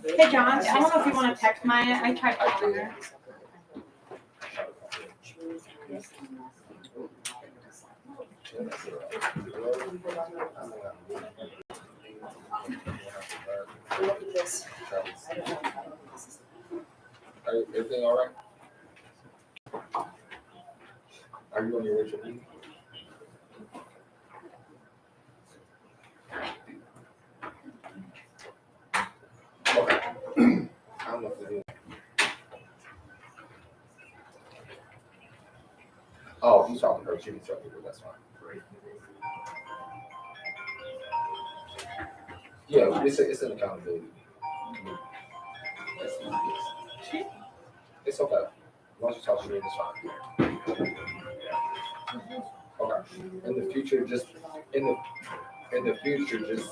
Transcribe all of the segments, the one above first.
Hey John, I don't know if you want to text Maya. I tried calling her. Look at this. Everything all right? Are you on your way to meeting? Okay. I don't know if it is. Oh, he's talking to her. She can tell people. That's fine. Yeah, it's an accountability. It's okay. As long as you talk to me, it's fine. Okay. In the future, just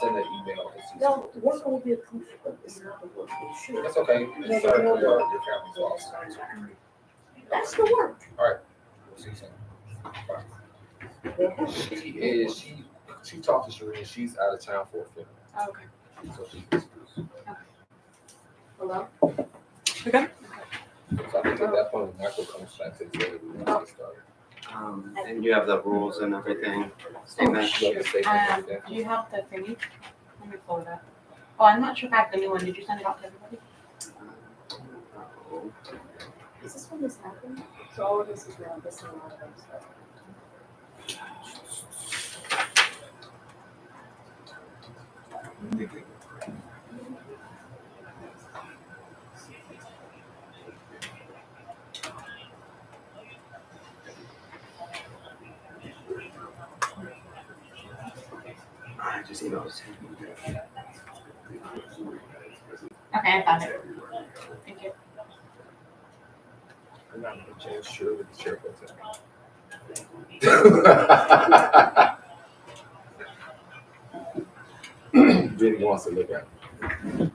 send an email. No, the work will be approved, but it's not the work we should. That's okay. It's sorry for your family's loss. That's the work. All right. We'll see you soon. Bye. She talked to Shereen. She's out of town for a film. Oh, okay. So she's Hello? We good? So I think at that point, when Michael comes back to the table, we can get started. And you have the rules and everything, statement. You have to say that, yeah. Do you have the thingy? Let me pull it up. Oh, I'm not sure if I have the new one. Did you send it out to everybody? Is this when this happened? So all of this is around this and all of them stuff. I just emailed. Okay, I found it. Thank you. I'm not going to change sure with the chair button. Jenny wants to look at it.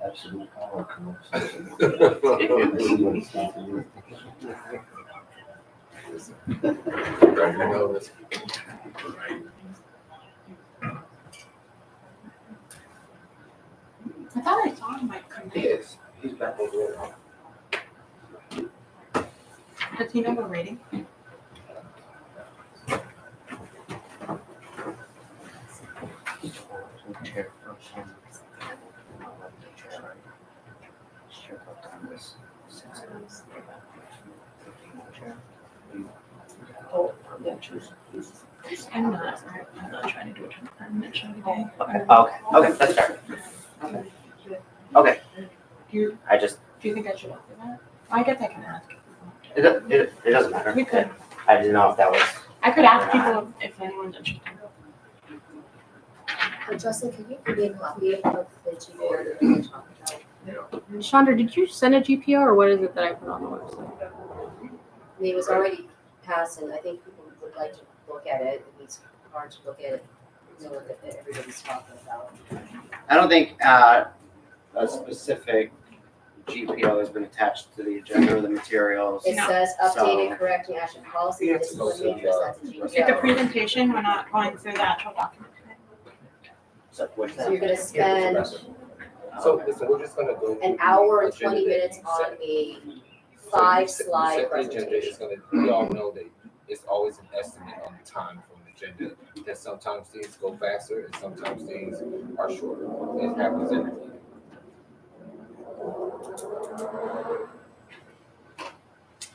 Absolute power I thought I saw him like come He is. He's back over there now. Does he know we're rating? Oh, yeah, choose. I'm not trying to do it. I'm not trying to do it. Okay, that's fair. Okay, Do I just, you think I should offer that? I guess I can ask. it doesn't matter. We could. I didn't know if that was, I could ask people if anyone's interested. Justin, can you give me a copy of the GPR that we talked about? Chandra, did you send a GPO or what is it that I put on the website? I mean, it was already passed, and I think people would like to look at it. It's hard to look at it, know what everybody's talking about. I don't think a specific GPO has been attached to the agenda or the materials. It No. says updated So- correcting action policy, You and have to go discipline to matrix, the, that's a It's a GPO. presentation. We're not going through the actual document today. So what's So that? you're gonna spend So listen, we're just gonna go. an hour and 20 minutes on a 5-slide The agenda is presentation. gonna, we all know that it's always an estimate on the time from the agenda. That sometimes things go faster and sometimes things are shorter. It happens every day.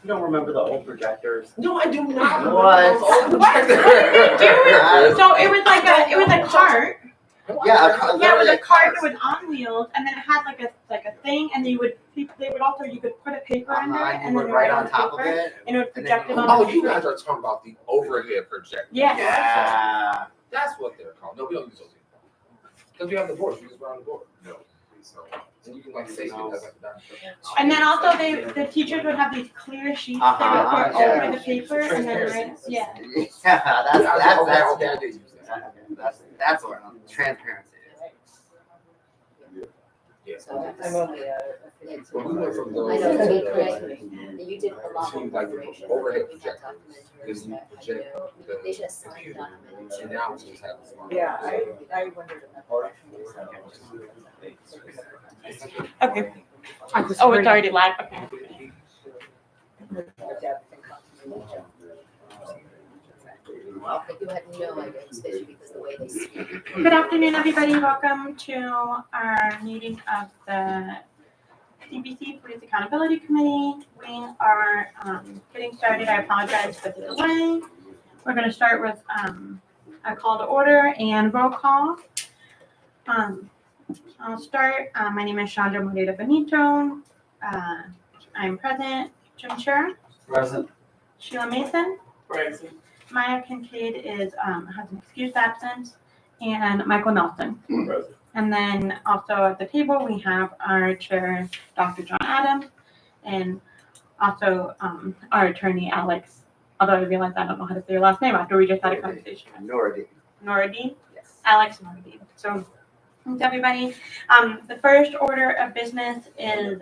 You don't remember the old projectors? No, I do not. What? What did they do? So it was like a cart. Yeah, Yeah, it was a cart that was on wheels, and then it had like a thing, and you could put a paper under it, and then right write on the top of paper, it. and it would and then project it you- on Oh, the you screen. guys are talking about the overhead projector. Yeah. Yeah. That's what they're called. No, we don't use those anymore. Because we have the boards, we just run the board. No, so. And you can like say, No. And then also the teachers would have these clear sheets they would Uh-huh, put yeah. over the paper, and then write, yeah. I did use that. That's what transparency is. Yeah. So that's, I'm only it's- But we went from I those know, to to be the- correct, you did a lot to more like the preparation. overhead We had projector. documentaries Because you that had project no- They should have signed computer. documents. And now we just have a smart. Yeah, I wondered about that. Okay. I just Oh, heard it's it. already live. Okay. Well, they do have no idea, especially because the way they speak. Good afternoon, everybody. Welcome to our meeting of the CBC Police Accountability Committee. We are getting started. I apologize for the delay. We're going to start with a call to order and roll call. I'll start. My name is Chandra Moreta Benito. I'm present. Jim Sher. Present. Sheila Mason. Present. Maya Kincaid is has an excused absence, and Michael Nelson. Present. And then also at the table we have our chair, Dr. John Adams, and also our attorney Alex. Although I realize I don't know how to say your last name after we just had a conversation. Noradine. Yes. Alex Noradine. So thanks everybody. The first order of business is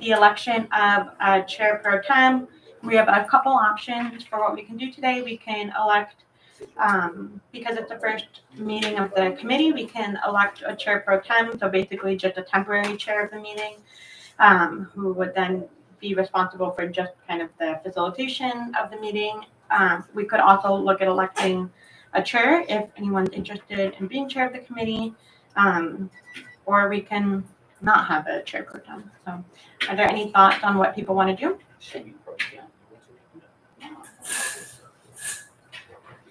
the election of a chair pro tem. We have a couple options for what we can do today. We can elect, because it's the first meeting of the committee, we can elect a chair pro tem, so basically just a temporary chair of the meeting, who would then be responsible for just kind of the facilitation of the meeting. We could also look at electing a chair if anyone's interested in being chair of the committee, or we can not have a chair pro tem. So are there any thoughts on what people want to do?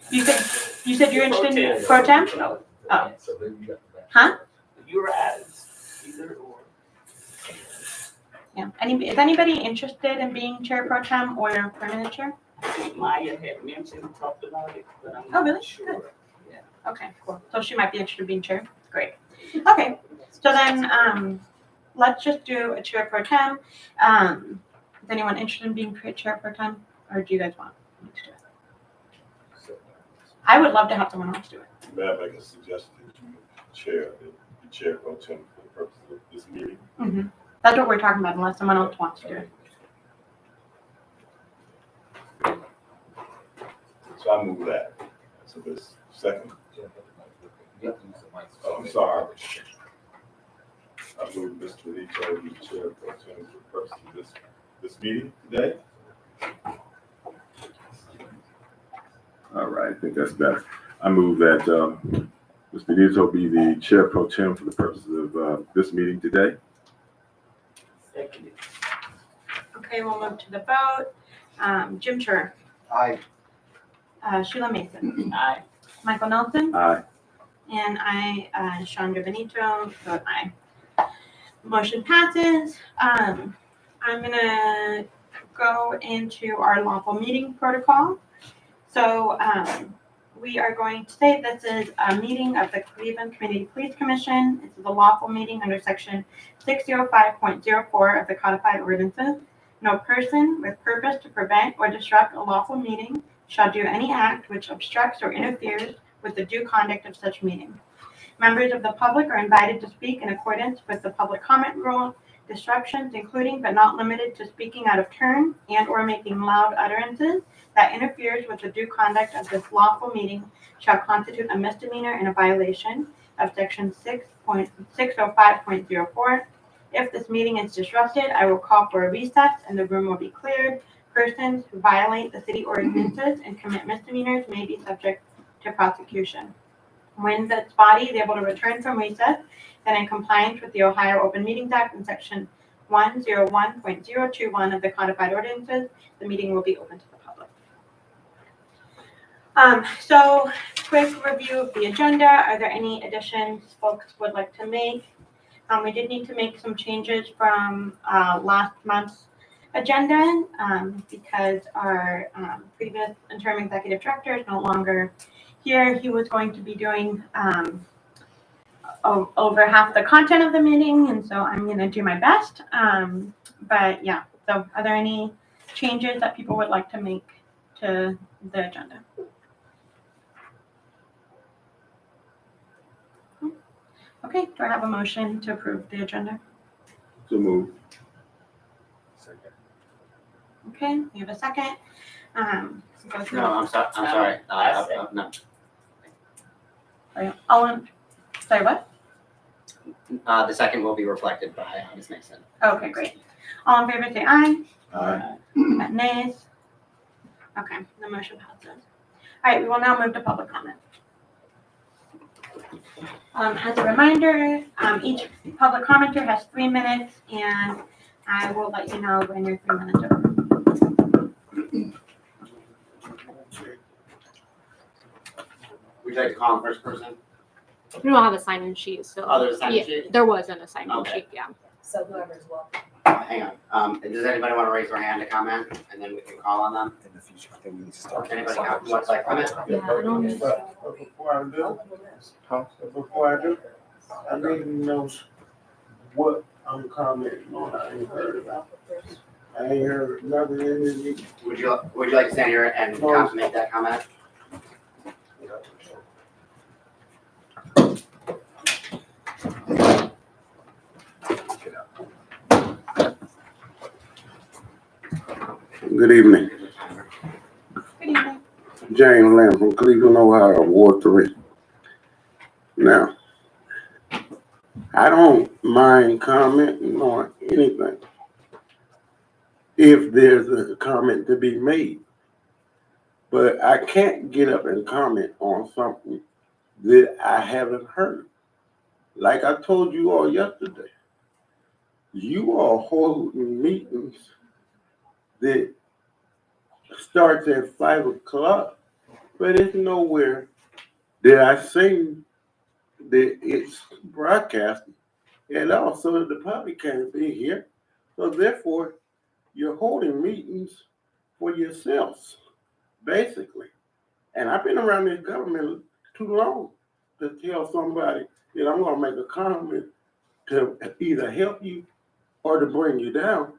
You said you're interested in pro tem? No. Oh. So then you got the back. Huh? You're Adams, either or. Yeah. Is anybody interested in being chair pro tem or permanent chair? Maya had mentioned, talked about it, but I'm Oh, really? not sure. Okay, cool. So she might be interested in being chair. Great. Okay. So then let's just do a chair pro tem. Is anyone interested in being chair pro tem, or do you guys want me to do it? I would love to have someone else do it. May I make a suggestion that you chair, the chair pro tem for the purpose of this meeting? Mm-hmm. That's what we're talking about, unless someone else wants to do it. So I move that. So this second, You have to use the mic. oh, I'm sorry. I move Mr. Benito be the chair pro tem for the purpose of this meeting today. All right, I think that's better. I move that Mr. Benito be the chair pro tem for the purposes of this meeting today. Seconded. Okay, we'll move to the vote. Jim Sher, Aye. Sheila Mason, Aye. Michael Nelson, Aye. and I, Chandra Benito, vote aye. Motion passes. I'm gonna go into our lawful meeting protocol. So we are going to say this is a meeting of the Cleveland Community Police Commission. This is a lawful meeting under section 605.04 of the codified ordinances. No person with purpose to prevent or disrupt a lawful meeting shall do any act which obstructs or interferes with the due conduct of such meeting. Members of the public are invited to speak in accordance with the public comment rule. Disruptions, including but not limited to speaking out of turn and or making loud utterances that interferes with the due conduct of this lawful meeting, shall constitute a misdemeanor and a violation of section 605.04. If this meeting is disrupted, I will call for a recess and the room will be cleared. Persons who violate the city ordinances and commit misdemeanors may be subject to prosecution. When this body is able to return from recess, then in compliance with the Ohio Open Meetings Act and section 101.021 of the codified ordinances, the meeting will be open to the public. So quick review of the agenda. Are there any additions folks would like to make? We did need to make some changes from last month's agenda because our previous interim executive director is no longer here. He was going to be doing over half the content of the meeting, and so I'm going to do my best. But yeah, so are there any changes that people would like to make to the agenda? Okay, do I have a motion to approve the agenda? So move. Second. Okay, we have a second. Go through. No, I'm sorry. No. All in, sorry, what? The second will be reflected by Ms. Mason. Okay, great. All in favor, say aye. Aye. Nays? Okay, the motion passes. All right, we will now move to public comment. As a reminder, each public commenter has 3 minutes, and I will let you know when your 3 minutes are over. Would you like to call on first person? We don't have a sign-in sheet, so. Oh, there's a sign-in Yeah, sheet? there was an assignment Okay. sheet, yeah. So whoever's welcome. Hang on. Does anybody want to raise their hand to comment, and then we can call on them? In the future, I think we need to start. Anybody wants to comment? Yeah, I don't. But before I do, I need to know what I'm commenting on. I ain't heard about. I ain't heard nothing in this meeting. Would you like to stand here and make that comment? Good evening. Good evening. James Lamb from Cleveland, Ohio, Ward 3. Now, I don't mind commenting on anything if there's a comment to be made. But I can't get up and comment on something that I haven't heard. Like I told you all yesterday, you are holding meetings that starts at 5 o'clock, but it's nowhere that I seen that it's broadcasting, and also the public can't be here. So therefore, you're holding meetings for yourselves, basically. And I've been around this government too long to tell somebody that I'm gonna make a comment to either help you or to bring you down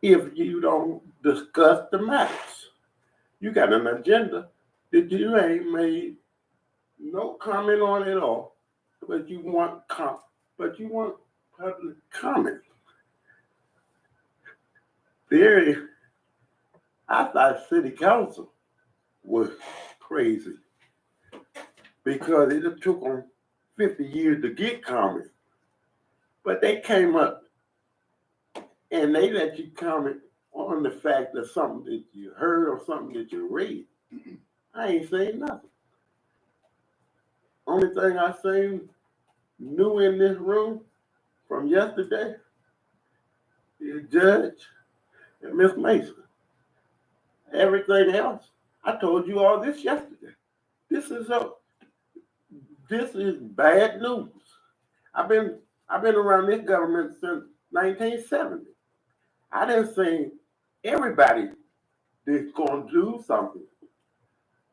if you don't discuss the matters. You got an agenda that you ain't made no comment on at all, but you want public comment. I thought city council was crazy because it took them 50 years to get comment, but they came up and they let you comment on the fact of something that you heard or something that you read. I ain't saying nothing. Only thing I seen new in this room from yesterday is Judge and Miss Mason. Everything else, I told you all this yesterday. This is bad news. I've been around this government since 1970. I didn't see everybody that's gonna do something,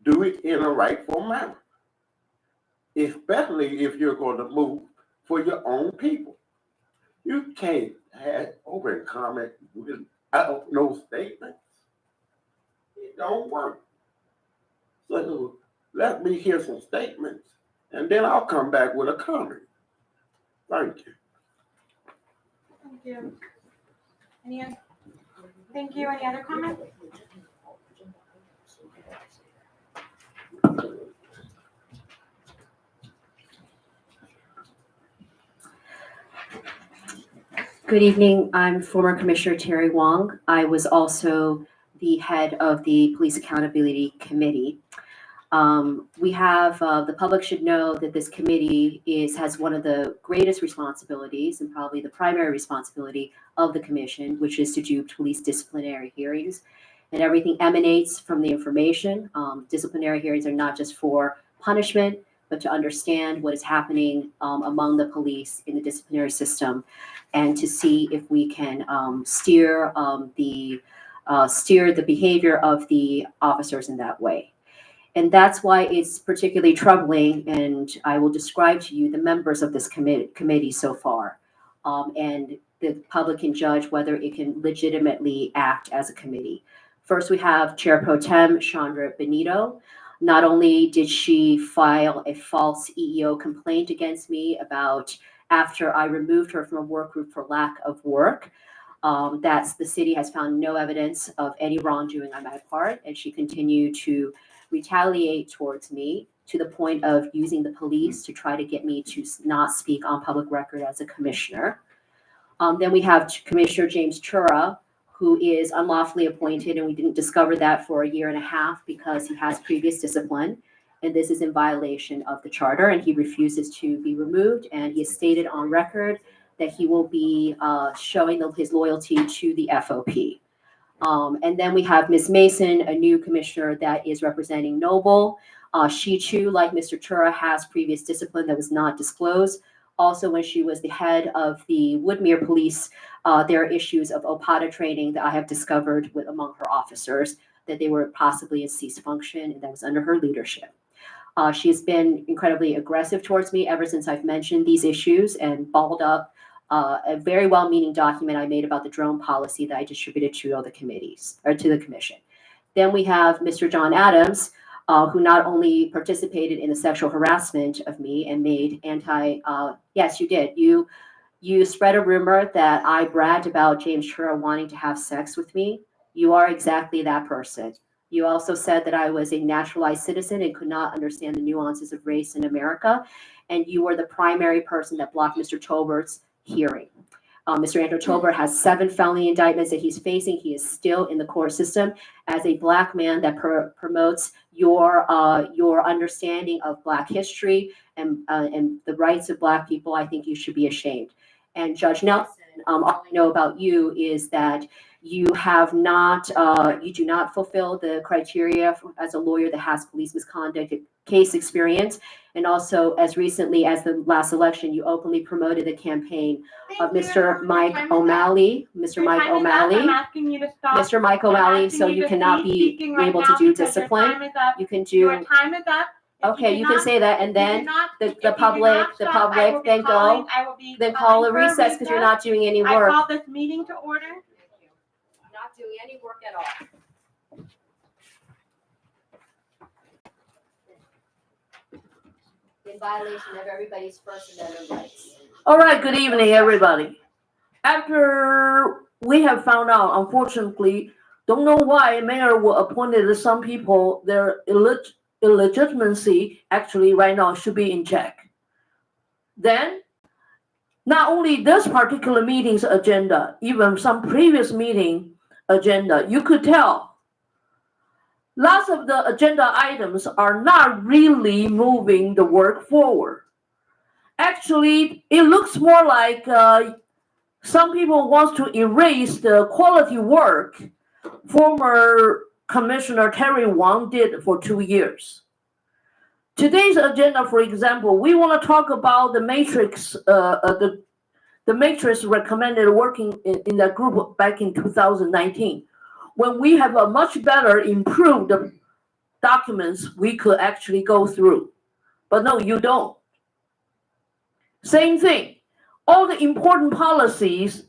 do it in a rightful manner. Especially if you're going to move for your own people. You can't have open comment without no statements. It don't work. So let me hear some statements, and then I'll come back with a comment. Thank you. Thank you. Thank you. Any other comments? Good evening. I'm former Commissioner Terry Wong. I was also the head of the Police Accountability Committee. The public should know that this committee has one of the greatest responsibilities and probably the primary responsibility of the commission, which is to do police disciplinary hearings. And everything emanates from the information. Disciplinary hearings are not just for punishment, but to understand what is happening among the police in the disciplinary system, and to see if we can steer the behavior of the officers in that way. And that's why it's particularly troubling, and I will describe to you the members of this committee so far. And the public can judge whether it can legitimately act as a committee. First, we have Chair Pro Tem Chandra Benito. Not only did she file a false EEO complaint against me after I removed her from a work group for lack of work, the city has found no evidence of any wrongdoing on my part, and she continued to retaliate towards me to the point of using the police to try to get me to not speak on public record as a commissioner. Then we have Commissioner James Chura, who is unlawfully appointed, and we didn't discover that for a year and a half because he has previous discipline. And this is in violation of the charter, and he refuses to be removed. And he has stated on record that he will be showing his loyalty to the FOP. And then we have Ms. Mason, a new commissioner that is representing Noble. She too, like Mr. Chura, has previous discipline that was not disclosed. Also, when she was the head of the Woodmere Police, there are issues of OPATA training that I have discovered among her officers, that they were possibly in ceased function, and that was under her leadership. She has been incredibly aggressive towards me ever since I've mentioned these issues and balled up a very well-meaning document I made about the drone policy that I distributed to all the committees, or to the commission. Then we have Mr. John Adams, who not only participated in the sexual harassment of me and made yes, you did. You spread a rumor that I bragged about James Chura wanting to have sex with me. You are exactly that person. You also said that I was a naturalized citizen and could not understand the nuances of race in America. And you were the primary person that blocked Mr. Tolbert's hearing. Mr. Andrew Tolbert has 7 felony indictments that he's facing. He is still in the court system. As a Black man that promotes your understanding of Black history and the rights of Black people, I think you should be ashamed. And Judge Nelson, all I know about you is that you have not, you do not fulfill the criteria as a lawyer that has police misconduct case experience. And also, as recently as the last election, you openly promoted the campaign of Mr. Mike O'Malley. Mr. Mike O'Malley. I'm asking you to stop. Mr. Mike O'Malley, so you cannot be able to do discipline. You can do. Your time is up. Okay, you can say that, and then the public, then go, then call a recess because you're not doing any I work. call this meeting to order. Not doing any work at all. In violation of everybody's First Amendment rights. All right, good evening, everybody. After we have found out, unfortunately, don't know why mayor appointed some people, their illegitimacy actually right now should be in check. Then, not only this particular meeting's agenda, even some previous meeting agenda, you could tell lots of the agenda items are not really moving the work forward. Actually, it looks more like some people want to erase the quality work former Commissioner Terry Wong did for 2 years. Today's agenda, for example, we want to talk about the matrix, the matrix recommended working in that group back in 2019. When we have a much better improved documents we could actually go through. But no, you don't. Same thing. All the important policies,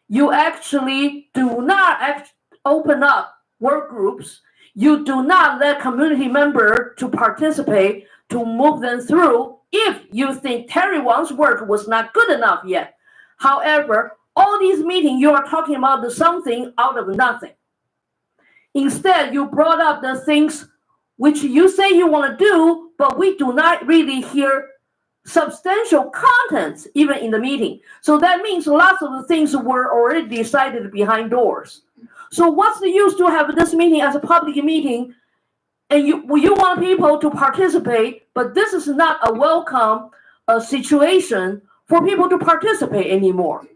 you actually do not open up work groups. You do not let community members to participate to move them through if you think Terry Wong's work was not good enough yet. However, all these meetings, you are talking about the something out of nothing. Instead, you brought up the things which you say you want to do, but we do not really hear substantial contents even in the meeting. So that means lots of the things were already decided behind doors. So what's the use to have this meeting as a public meeting and you want people to participate, but this is not a welcome situation for people to participate anymore.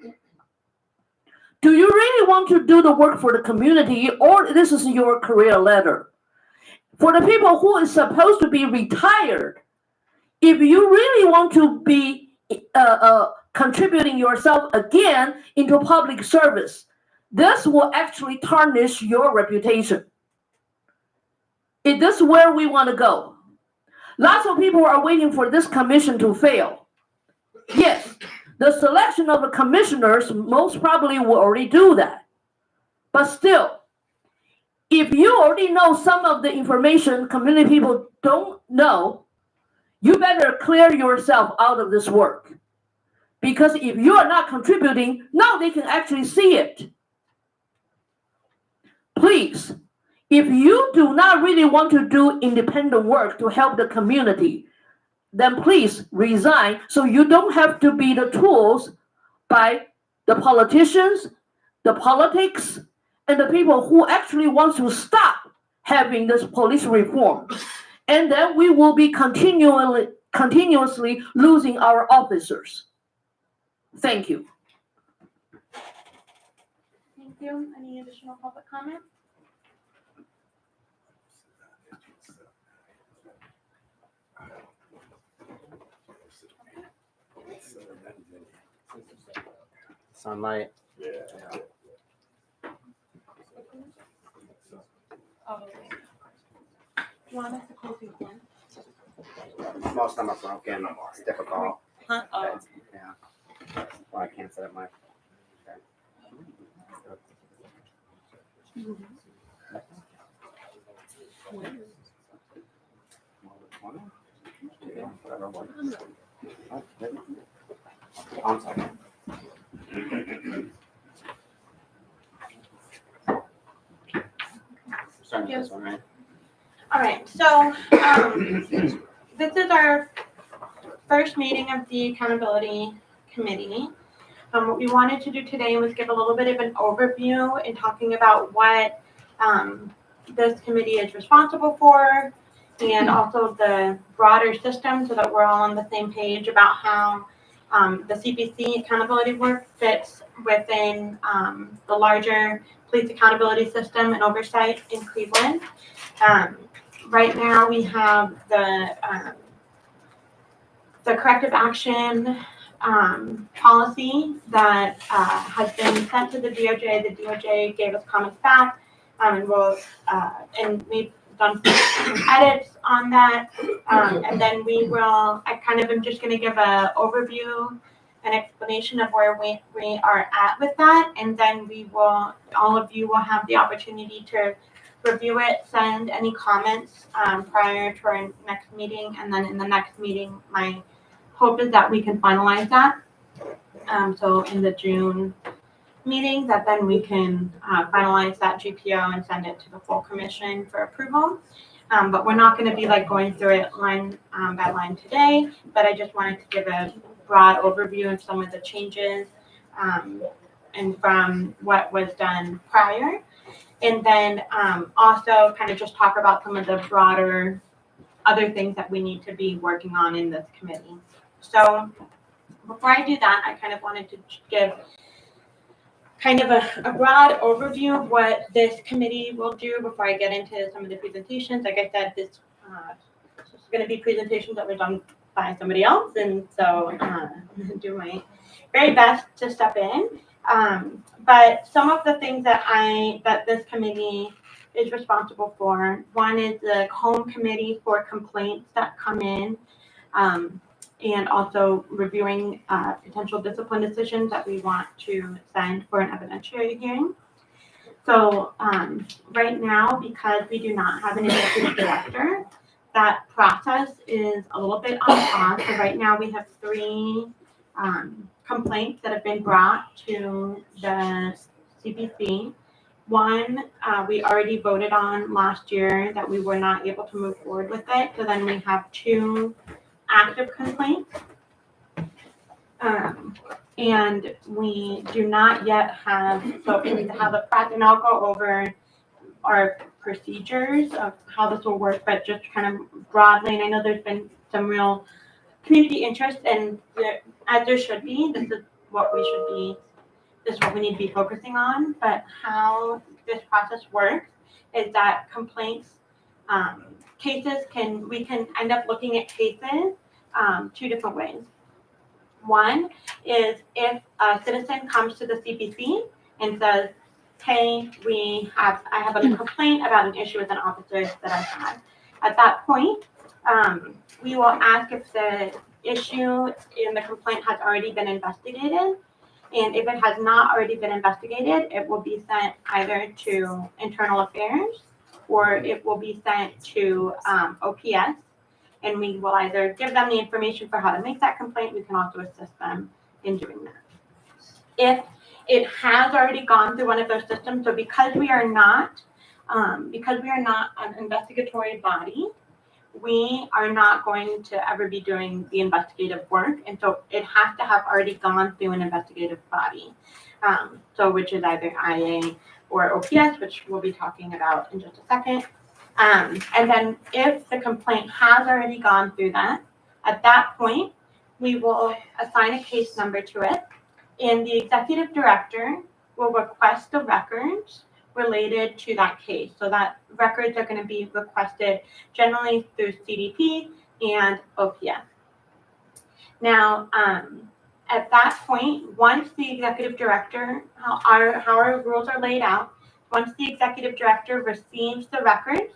Do you really want to do the work for the community, or this is your career ladder? For the people who is supposed to be retired, if you really want to be contributing yourself again into public service, this will actually tarnish your reputation. Is this where we want to go? Lots of people are waiting for this commission to fail. Yes, the selection of the commissioners most probably will already do that. But still, if you already know some of the information community people don't know, you better clear yourself out of this work. Because if you are not contributing, now they can actually see it. Please, If you do not really want to do independent work to help the community, then please resign so you don't have to be the tools by the politicians, the politics, and the people who actually want to stop having this police reform. And then we will be continuously losing our officers. Thank you. Thank you. Any additional public comment? Sunlight. You want us to close the one? Most of them are broken. It's difficult. Huh? Oh. Yeah. Well, I can't set up my. I'm sorry. Starting with this one, right? All right, so this is our first meeting of the Accountability Committee. What we wanted to do today was give a little bit of an overview in talking about what this committee is responsible for, and also the broader system so that we're all on the same page about how the CPC accountability work fits within the larger police accountability system and oversight in Cleveland. Right now we have the corrective action policy that has been sent to the DOJ. The DOJ gave us comments back, and and we've done some edits on that. And then we will. I kind of am just going to give an overview, an explanation of where we are at with that, and then we will. All of you will have the opportunity to review it, send any comments prior to our next meeting, and then in the next meeting, my hope is that we can finalize that. So in the June meeting, that then we can finalize that GPO and send it to the full commission for approval. But we're not going to be like going through it line by line today, but I just wanted to give a broad overview of some of the changes and from what was done prior. And then also kind of just talk about some of the broader other things that we need to be working on in this committee. So before I do that, I kind of wanted to give kind of a broad overview of what this committee will do before I get into some of the presentations. Like I said, this is going to be presentations that were done by somebody else, and so I'm going to do my very best to step in. But some of the things that this committee is responsible for, one is the home committee for complaints that come in, and also reviewing potential discipline decisions that we want to send for an evidentiary hearing. So right now, because we do not have an executive director, that process is a little bit on pause. So right now we have 3 complaints that have been brought to the CPC. One, we already voted on last year that we were not able to move forward with it. So then we have 2 active complaints. And we do not yet have, so we have a process, and I'll go over our procedures of how this will work, but just kind of broadly, and I know there's been some real community interest, and as there should be, this is what we need to be focusing on. But how this process works is that complaints, we can end up looking at cases 2 different ways. One is if a citizen comes to the CPC and says, hey, I have a complaint about an issue with an officer that I had. At that point, we will ask if the issue in the complaint has already been investigated. And if it has not already been investigated, it will be sent either to Internal Affairs or it will be sent to OPS. And we will either give them the information for how to make that complaint. We can also assist them in doing that. If it has already gone through one of those systems, so because we are not Because we are not an investigatory body, we are not going to ever be doing the investigative work. And so it has to have already gone through an investigative body. So which is either IA or OPS, which we'll be talking about in just a second. And then if the complaint has already gone through that, at that point, we will assign a case number to it. And the executive director will request the records related to that case. So that records are going to be requested generally through CDP and OPS. Now, at that point, once the executive director, how our rules are laid out, once the executive director receives the records,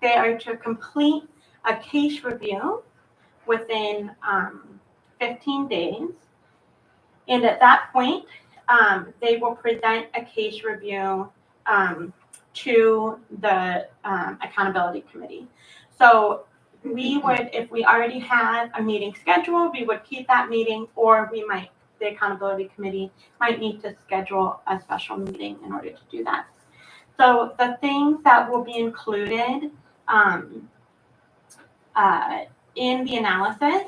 they are to complete a case review within 15 days. And at that point, they will present a case review to the accountability committee. So we would, if we already had a meeting scheduled, we would keep that meeting, or the accountability committee might need to schedule a special meeting in order to do that. So the things that will be included in the analysis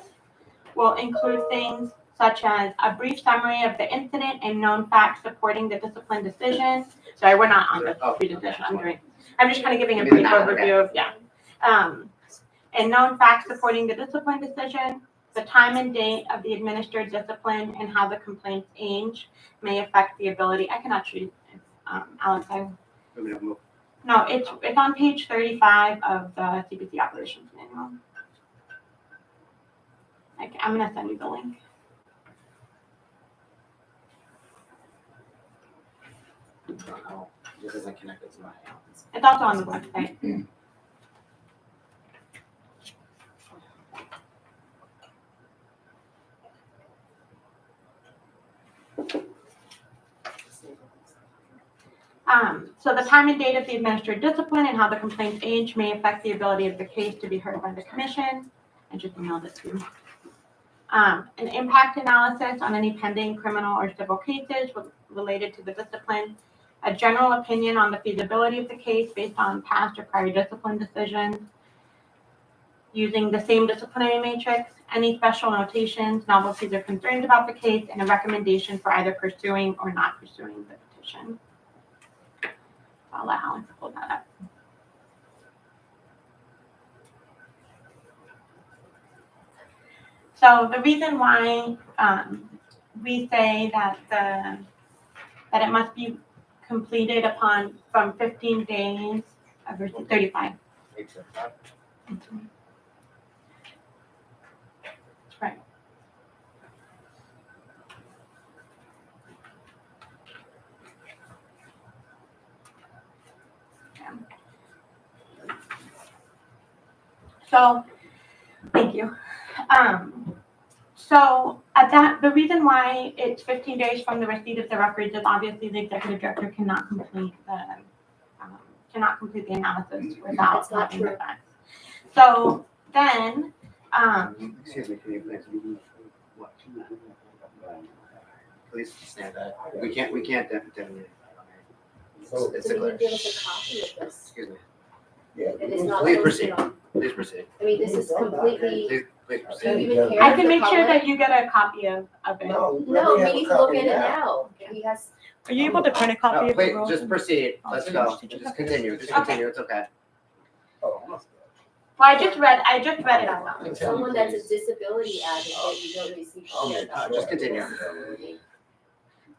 will include things such as a brief summary of the incident and known facts supporting the discipline decision. Sorry, we're not on the pre-decision. I'm just kind of giving a brief overview of, and known facts supporting the discipline decision, the time and date of the administered discipline, and how the complaint's age may affect the ability. I can actually, Alex, no, it's on page 35 of the CPC operations manual. Okay, I'm gonna send you the link. This isn't connected to my. It's also on the website. So the time and date of the administered discipline and how the complaint's age may affect the ability of the case to be heard by the commission. I just emailed it to you. An impact analysis on any pending criminal or civil cases related to the discipline. A general opinion on the feasibility of the case based on past or prior discipline decisions. Using the same disciplinary matrix, any special notations, novelties, or concerns about the case, and a recommendation for either pursuing or not pursuing the petition. I'll let Alex pull that up. So the reason why we say that it must be completed from 15 days versus 35. Right. So, thank you. So the reason why it's 15 days from the receipt of the records is obviously the executive director cannot complete the analysis without having the facts. So then, Excuse me, can you please stand up? We can't definitely. It's a glitch. Give us a copy of this. Excuse me. Yeah. It is not Please posted proceed. on- Please proceed. I mean, this is completely, Please do proceed. you even care I if can the make sure public- that you get a copy of it. No, No, we have he a needs to look copy at it now. now. He has, Are you able to print a copy No, of the please, rules? just proceed. Let's go. Did you Just have- continue. Just Okay. continue. It's okay. Oh, Well, I just read it out loud. someone that's a disability advocate, you don't receive care. Just continue.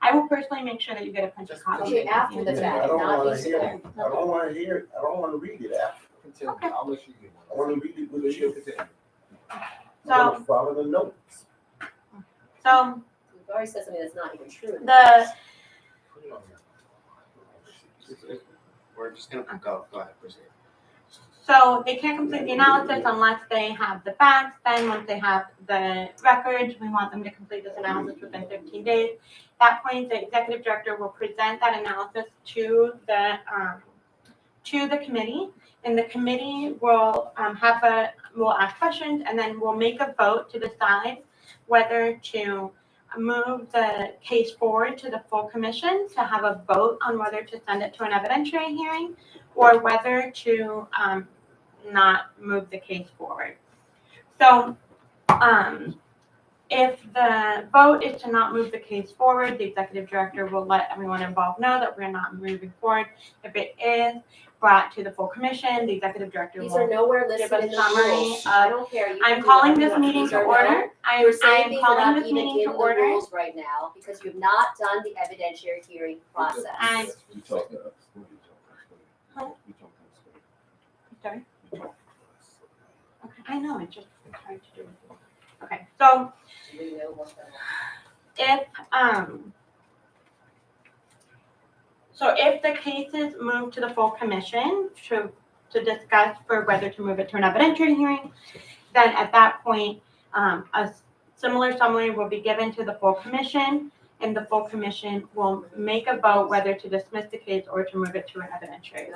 I will personally make sure that you get a printed copy. Okay, after the fact, I don't not wanna before. hear it. I don't wanna hear it. I don't wanna read it after. Continue. Okay. I'll let you get I wanna read it with you. Continue. I wanna follow the notes. So You've already said something that's not even true. We're just gonna go. Go ahead. Proceed. So they can't complete the analysis unless they have the facts. Then once they have the records, we want them to complete this analysis within 15 days. At that point, the executive director will present that analysis to the committee, and the committee will will ask questions, and then we'll make a vote to decide whether to move the case forward to the full commission to have a vote on whether to send it to an evidentiary hearing or whether to not move the case forward. So if the vote is to not move the case forward, the executive director will let everyone involved know that we're not moving forward. If it is brought to the full commission, the executive director These are will. nowhere Give listed a in the summary rules. of- I don't care. You can I'm do calling whatever you this want. meeting These to are order. You're I saying am things that are calling not this even meeting in to the order. rules right now because you've not done the evidentiary hearing process. And- We talked about- Sorry? Okay, I know, it's just hard to do. Okay, so Do we know what the- if the case is moved to the full commission to discuss for whether to move it to an evidentiary hearing, then at that point, a similar summary will be given to the full commission, and the full commission will make a vote whether to dismiss the case or to move it to an evidentiary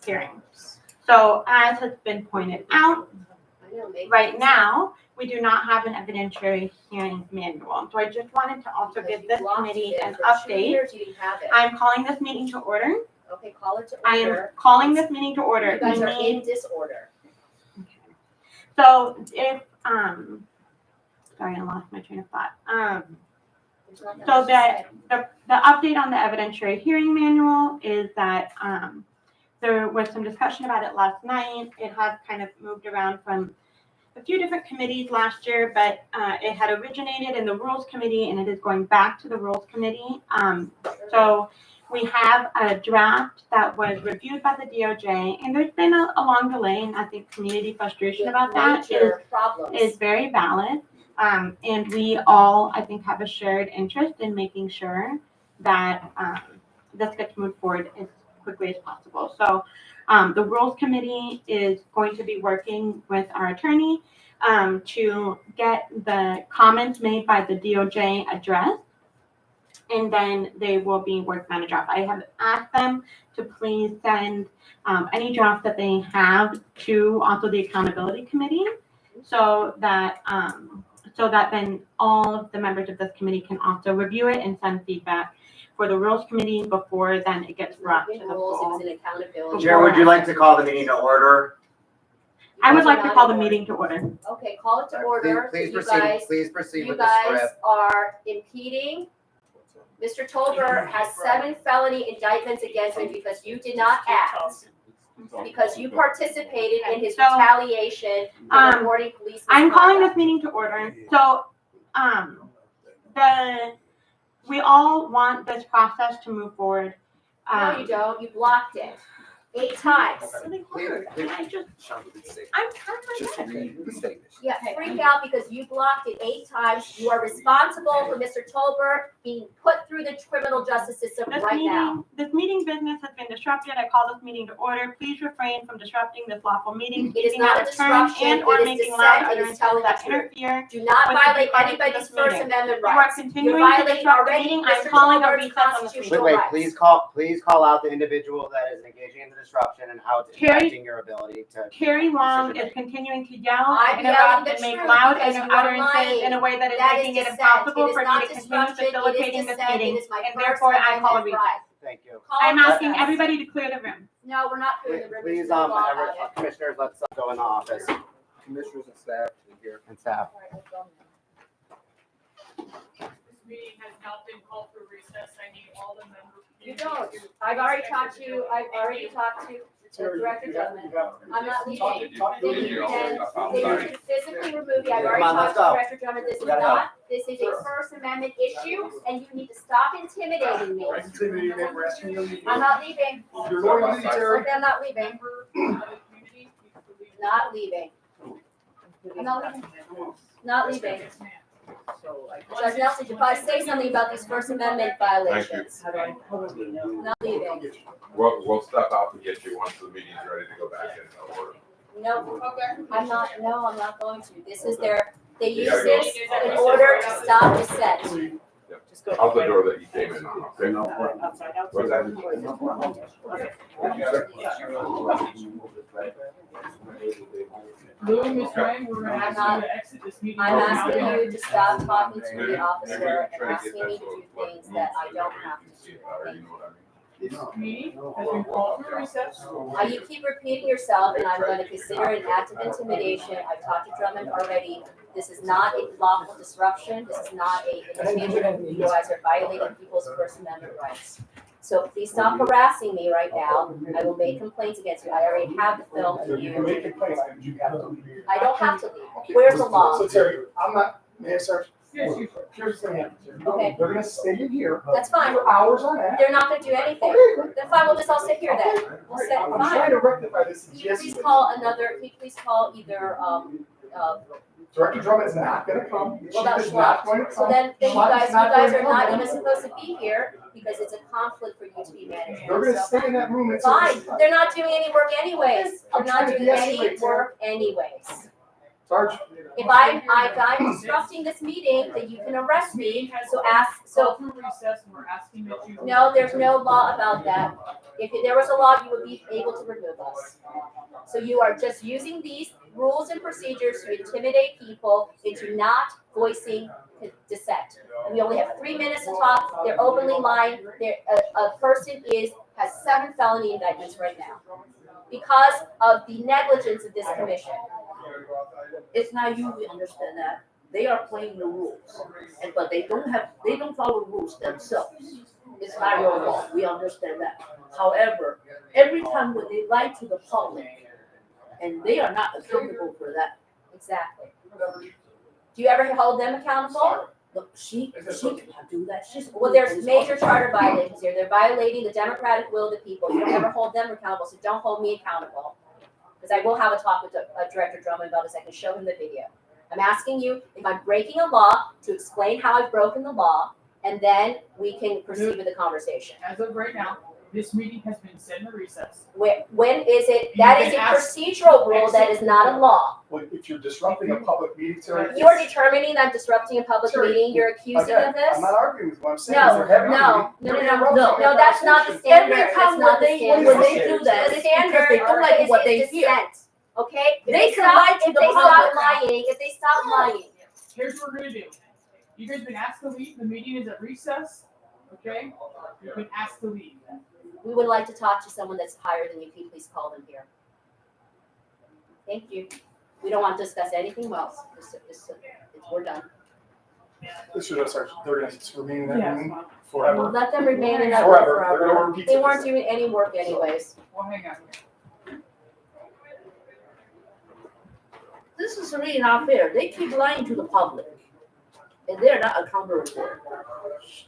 hearing. So as has been pointed out, I know, maybe right it's- now, we do not have an evidentiary hearing manual. So I just wanted to also because give you this blocked committee it an for 2 update. years, you didn't have it. I'm calling this meeting to order. Okay, call it to I am order. calling this meeting to order. You guys We are in need- disorder. So if, sorry, I lost my train of thought. There's not that So much to that say. the update on the evidentiary hearing manual is that there was some discussion about it last night. It has kind of moved around from a few different committees last year, but it had originated in the Rules Committee and it is going back to the Rules Committee. So we have a draft that was reviewed by the DOJ, and there's been a long delay, and I think community frustration about that Major problems. is very valid. And we all, I think, have a shared interest in making sure that this gets moved forward as quickly as possible. So the Rules Committee is going to be working with our attorney to get the comments made by the DOJ addressed, and then they will be working on a draft. I have asked them to please send any draft that they have to also the Accountability Committee, so that then all of the members of this committee can also review it and send feedback for the Rules Committee before then it gets brought to In the rules, it full. was an accountability. Chair, would you like to call the meeting to order? I would You like guys to are call not the in order. meeting to order. Okay, call it to order. Please You proceed, guys- please proceed You with the guys script. are impeding. Mr. Tolbert has 7 felony indictments against him because you did not act. Because you participated in his So, retaliation for reporting police I'm calling this misconduct. meeting to order. So, we all want this process to move forward. No, you don't. You blocked it 8 times. Really Please, hard. please. I just, Sean, please say- I'm trying my Just best. read the statement. Yeah, freak out because you blocked it 8 times. You are responsible for Mr. Tolbert being put through the criminal justice system right now. This meeting business has been disrupted. I call this meeting to order. Please refrain from disrupting this lawful meeting. It is speaking not out a of turn, disruption. and or It is making dissent. loud It is utterances telling the that truth. interfere. Do not with the violate conduct of anybody's this meeting. First Amendment You are rights. continuing You're to violating disrupt the already meeting. I'm Mr. calling a Tolbert's recess on this constitutional meeting. Wait, rights. please call out the individual that is engaging in the disruption and how it's Carrie- impacting your ability to. Carrie Long is decision-making. continuing to yell, I'm interrupt, yelling and the make truth loud because you are utterances lying. in a way that is That making is it dissent. impossible It is for me not to continue disruption. It is facilitating this dissent. It meeting, is my and First therefore I call a Amendment recess. right. Thank you. Call I'm a asking recess. everybody to clear the room. No, we're not clearing the room. Please, There's no law every- about it. commissioners, let's go in the office Commissioners and staff here. and staff. All right, let's go. This meeting has not been called for recess. I need all the members. You don't. I've already talked to the Director General. I'm not leaving. They can physically remove you. I've already Come on, let's talked to go. Director Drummond. This is We gotta go. not, this is a First Amendment issue, and you need to stop intimidating me. I'm not leaving. Okay, I'm not leaving. Not leaving. I'm not leaving. Not leaving. Judge Nelson, you probably say something about these First Amendment violations. Not leaving. We'll step out to get you once the meeting's ready to go back in order. No, I'm not going to. This is they use this in order to stop dissent. Just go. Out the door that you came in on, okay? Outside, What's that? Lou and Miss Wang, we're gonna ask you to exit this meeting. I'm right asking now. you to stop talking to the officer and asking me to do things that I don't have to do. Thank you. This meeting has been called for recess. You keep repeating yourself, and I'm going to consider it an act of intimidation. I've talked to Drummond already. This is not a lawful disruption. This is not an intention. You guys are violating people's First Amendment rights. So please stop harassing me right now. I will make complaints against you. I already have the film of You you. can make complaints, but you have to leave. I don't have to leave. Where's the law? So Terry, I'm not, Mayor, sir. Yes, you. Here's what's gonna happen. Okay. They're gonna stay in here. That's fine. For hours on end. They're not going to do anything. Then fine, we'll just all sit here then. We'll sit, I'm fine. trying to rectify this. Can you please call either, Director Drummond's not gonna come. Well, that's She is not Schlott. going to So come. then you Schlott guys is not going to are come. not even supposed to be here because it's a conflict for you to be managing. They're gonna So- stay in that room until. Fine, they're not doing any work anyways. They're I'm not trying to doing any de-escalate, work anyways. Sarge. If I'm disrupting this meeting, then you can arrest me. So Called for recess, and we're asking that you. no, there's no law about that. If there was a law, you would be able to remove us. So you are just using these rules and procedures to intimidate people into not voicing dissent. We only have 3 minutes to talk. They're openly lying. A person has 7 felony indictments right now because of the negligence of this commission. It's not you, we understand that. They are playing the rules, but they don't follow the rules themselves. It's not your fault, we understand that. However, every time when they lie to the public, and they are not accountable for that. Exactly. Do you ever hold them accountable? Look, she cannot do that, she's. Well, there's major charter violations here. They're violating the democratic will of the people. You don't ever hold them accountable, so don't hold me accountable. Because I will have a talk with Director Drummond about this. I can show him the video. I'm asking you if I'm breaking a law to explain how I've broken the law, and then we can proceed with the conversation. As of right now, this meeting has been set in recess. When is it? That is a procedural rule. That is not a law. Well, if you're disrupting a public meeting, Terry. You are determining that I'm disrupting a public Terry, meeting. You're accusing Again, of this? I'm not arguing with what I'm saying. No, They're having a no, meeting. no, that's not the standard. Every That's time not when the they, standard. when they do that, The it's because they don't like what they hear. dissent, okay? They can lie to If the they stop public. lying, if they stop lying. Here's what we're gonna do. You guys been asked to leave. The meeting is at recess. Okay? You've been asked to leave. We would like to talk to someone that's higher than you. Can you please call them here? Thank you. We don't want to discuss anything else. We're done. This should have started, they're gonna remain in that Yeah. room forever. Let them remain in that room Forever. They're gonna forever. repeat They this. weren't doing any work anyways. Well, hang on here. This is really not fair. They keep lying to the public. And they're not accountable for it.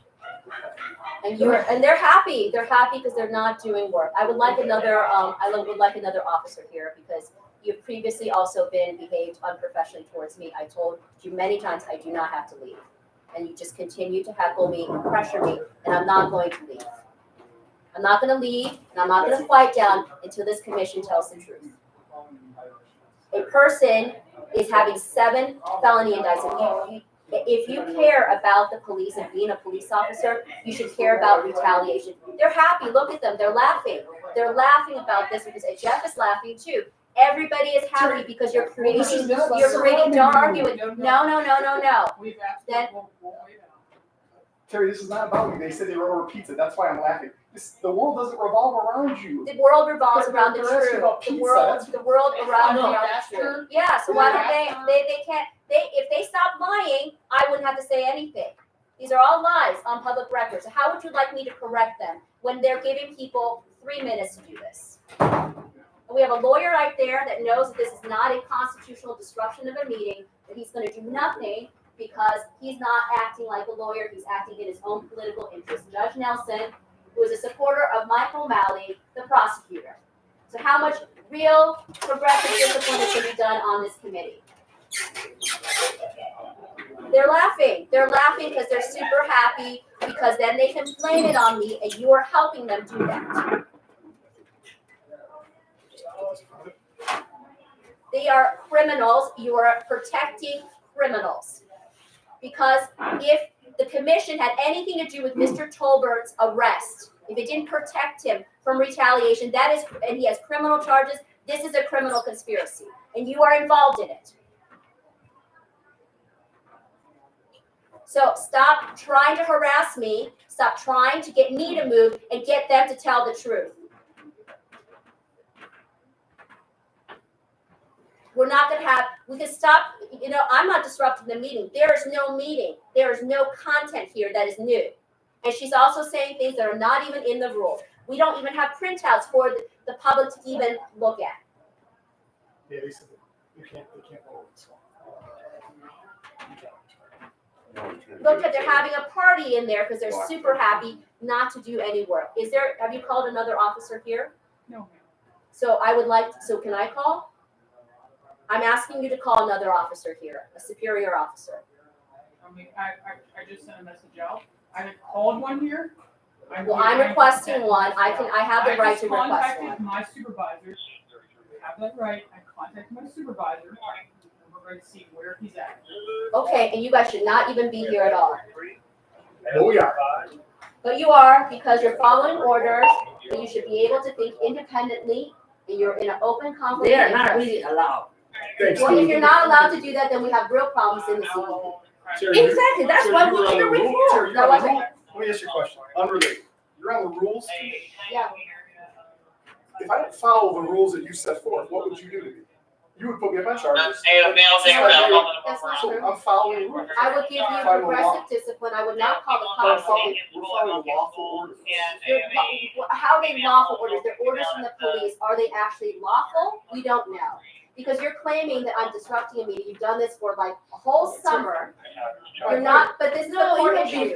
And they're happy. They're happy because they're not doing work. I would like another officer here because you've previously also behaved unprofessionally towards me. I told you many times I do not have to leave. And you just continue to heckle me and pressure me, and I'm not going to leave. I'm not gonna leave, and I'm not gonna quiet down until this commission tells the truth. A person is having 7 felony indictments. If you care about the police and being a police officer, you should care about retaliation. They're happy. Look at them. They're laughing. They're laughing about this because Jeff is laughing too. Everybody is happy because you're creating dumb argument. No. We've asked. Then- We'll wait out. Terry, this is not about you. They said they were over pizza. That's why I'm laughing. The world doesn't revolve around you. The world revolves around the They're asking truth. about The pizza. world around No, the that's truth. true. Yeah, so why don't they can't, if they stop lying, I wouldn't have to say anything. These are all lies on public record. So how would you like me to correct them when they're giving people 3 minutes to do this? And we have a lawyer right there that knows that this is not a constitutional disruption of a meeting, that he's gonna do nothing because he's not acting like a lawyer, he's acting in his own political interest. Judge Nelson, who is a supporter of Michael O'Malley, the prosecutor. So how much real progressive discipline is gonna be done on this committee? They're laughing because they're super happy, because then they can blame it on me, and you are helping them do that. They are criminals, you are protecting criminals. Because if the commission had anything to do with Mr. Tolbert's arrest, if it didn't protect him from retaliation, that is, and he has criminal charges, this is a criminal conspiracy, and you are involved in it. So stop trying to harass me, stop trying to get me to move, and get them to tell the truth. We're not gonna have, we can stop, I'm not disrupting the meeting. There is no meeting. There is no content here that is new. And she's also saying things that are not even in the rules. We don't even have printouts for the public to even look at. Yeah, they said you can't vote. Look at, they're having a party in there because they're super happy not to do any work. Have you called another officer here? No. So so can I call? I'm asking you to call another officer here, a superior officer. I mean, I just sent a message out. I had called one here. Well, I'm requesting one. I have the right to request I just contacted one. my supervisor. I have that right. I contacted my supervisor. We're going to see where he's at. Okay, and you guys should not even be here at all. Oh, yeah. But you are, because you're following orders, and you should be able to think independently, and you're in an open conflict. They are of not interest. really allowed. Thanks, Well, if Steve. you're not allowed to do that, then we have real problems in the city. Exactly, that's why we need a reform. Terry, you're on the rule. Let me ask you a question, unrelated. You're on the rules. Yeah. If I didn't follow the rules that you set forth, what would you do to me? You would put me on my charges. That's not So true. I'm following the rules. I would give you progressive discipline. I would not call the We're cops. following lawful orders. How are they lawful orders? They're orders from the police. Are they actually lawful? We don't know. Because you're claiming that I'm disrupting a meeting. You've done this for like a whole summer. You're not, but this is the core issue.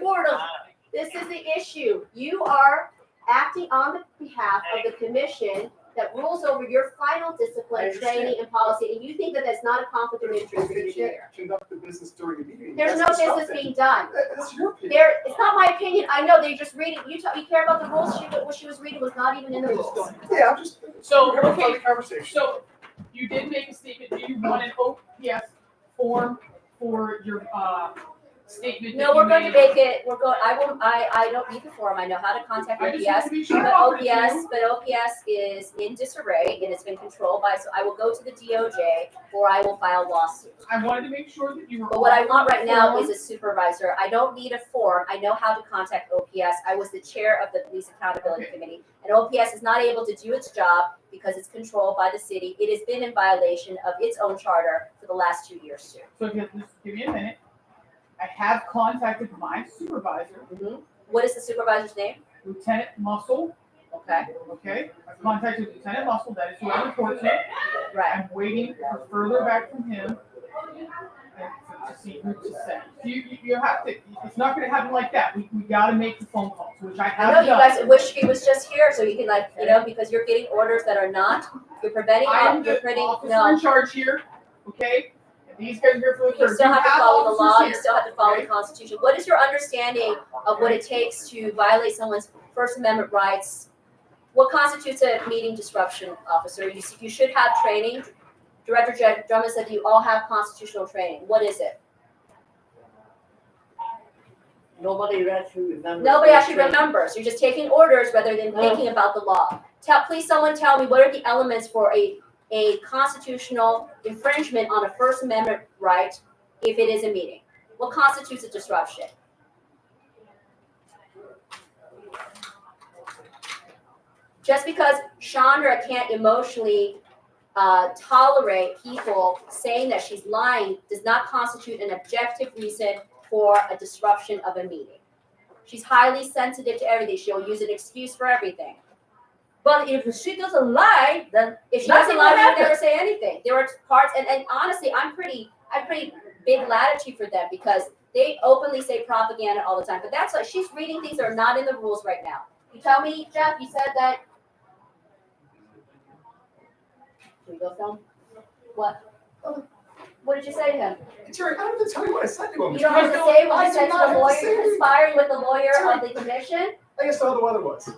This is the issue. You are acting on the behalf of the commission that rules over your final discipline, training, and policy, and you think that that's not a conflict of interest for you They to can't conduct the business during a meeting. There's no That's business disruptive. being done. That's your opinion. It's not my opinion. I know they're just reading. You care about the rules. What she was reading was not even in the rules. Yeah, I'm just. So, we're having a okay, funny conversation. so you did make a statement. Do you want an OPS form for your statement? No, that we're you going to made? make it. I don't need the form. I know how to contact I just want OPS. to be sure. But I offered it to OPS, you. but OPS is in disarray and it's been controlled by, so I will go to the DOJ or I will file lawsuits. I wanted to make sure that you were. But what I want right now offered is a supervisor. I don't need a form. I know how to contact OPS. I was the chair of the Police Accountability Committee. And OPS is not able to do its job because it's controlled by the city. It has been in violation of its own charter for the last 2 years too. So just give me a minute. I have contacted my supervisor, What is the supervisor's name? Lieutenant Muscle. Okay, Okay, I've contacted Lieutenant Muscle. That is who I report to. right. I'm waiting for further back from him to see who to send. You have to. It's not going to happen like that. We got to make the phone calls, which I I have know you done. guys wish he was just here so you can because you're getting orders that are not, you're preventing, I am you're the preventing, officer no. in charge here. Okay, and these guys are here for the You third. still have to follow the law, officers you here. still have to follow the Okay. Constitution. What is your understanding of what it takes to violate someone's First Amendment rights? What constitutes a meeting disruption, officer? You should have training. Director Drummond said you all have constitutional training. What is it? Nobody actually remembers. Nobody actually remembers. You're just taking orders rather than thinking about the law. Please someone tell me, what are the elements for a constitutional infringement on a First Amendment right if it is a meeting? What constitutes a disruption? Just because Chandra can't emotionally tolerate people saying that she's lying does not constitute an objective reason for a disruption of a meeting. She's highly sensitive to everything. She'll use an excuse for everything. But if she doesn't lie, then If she nothing doesn't lie, will she happen. never say anything. There are parts, and honestly, I'm pretty big latitude for them because they openly say propaganda all the time. But that's like she's reading things that are not in the rules right now. You tell me, Jeff, you said that. Can we go film? What? What did you say to him? Terry, I don't have to tell you what I said to him. You don't have to say what I you do said to not the have lawyer, say anything. conspiring with the lawyer of the commission? I guess how the weather was.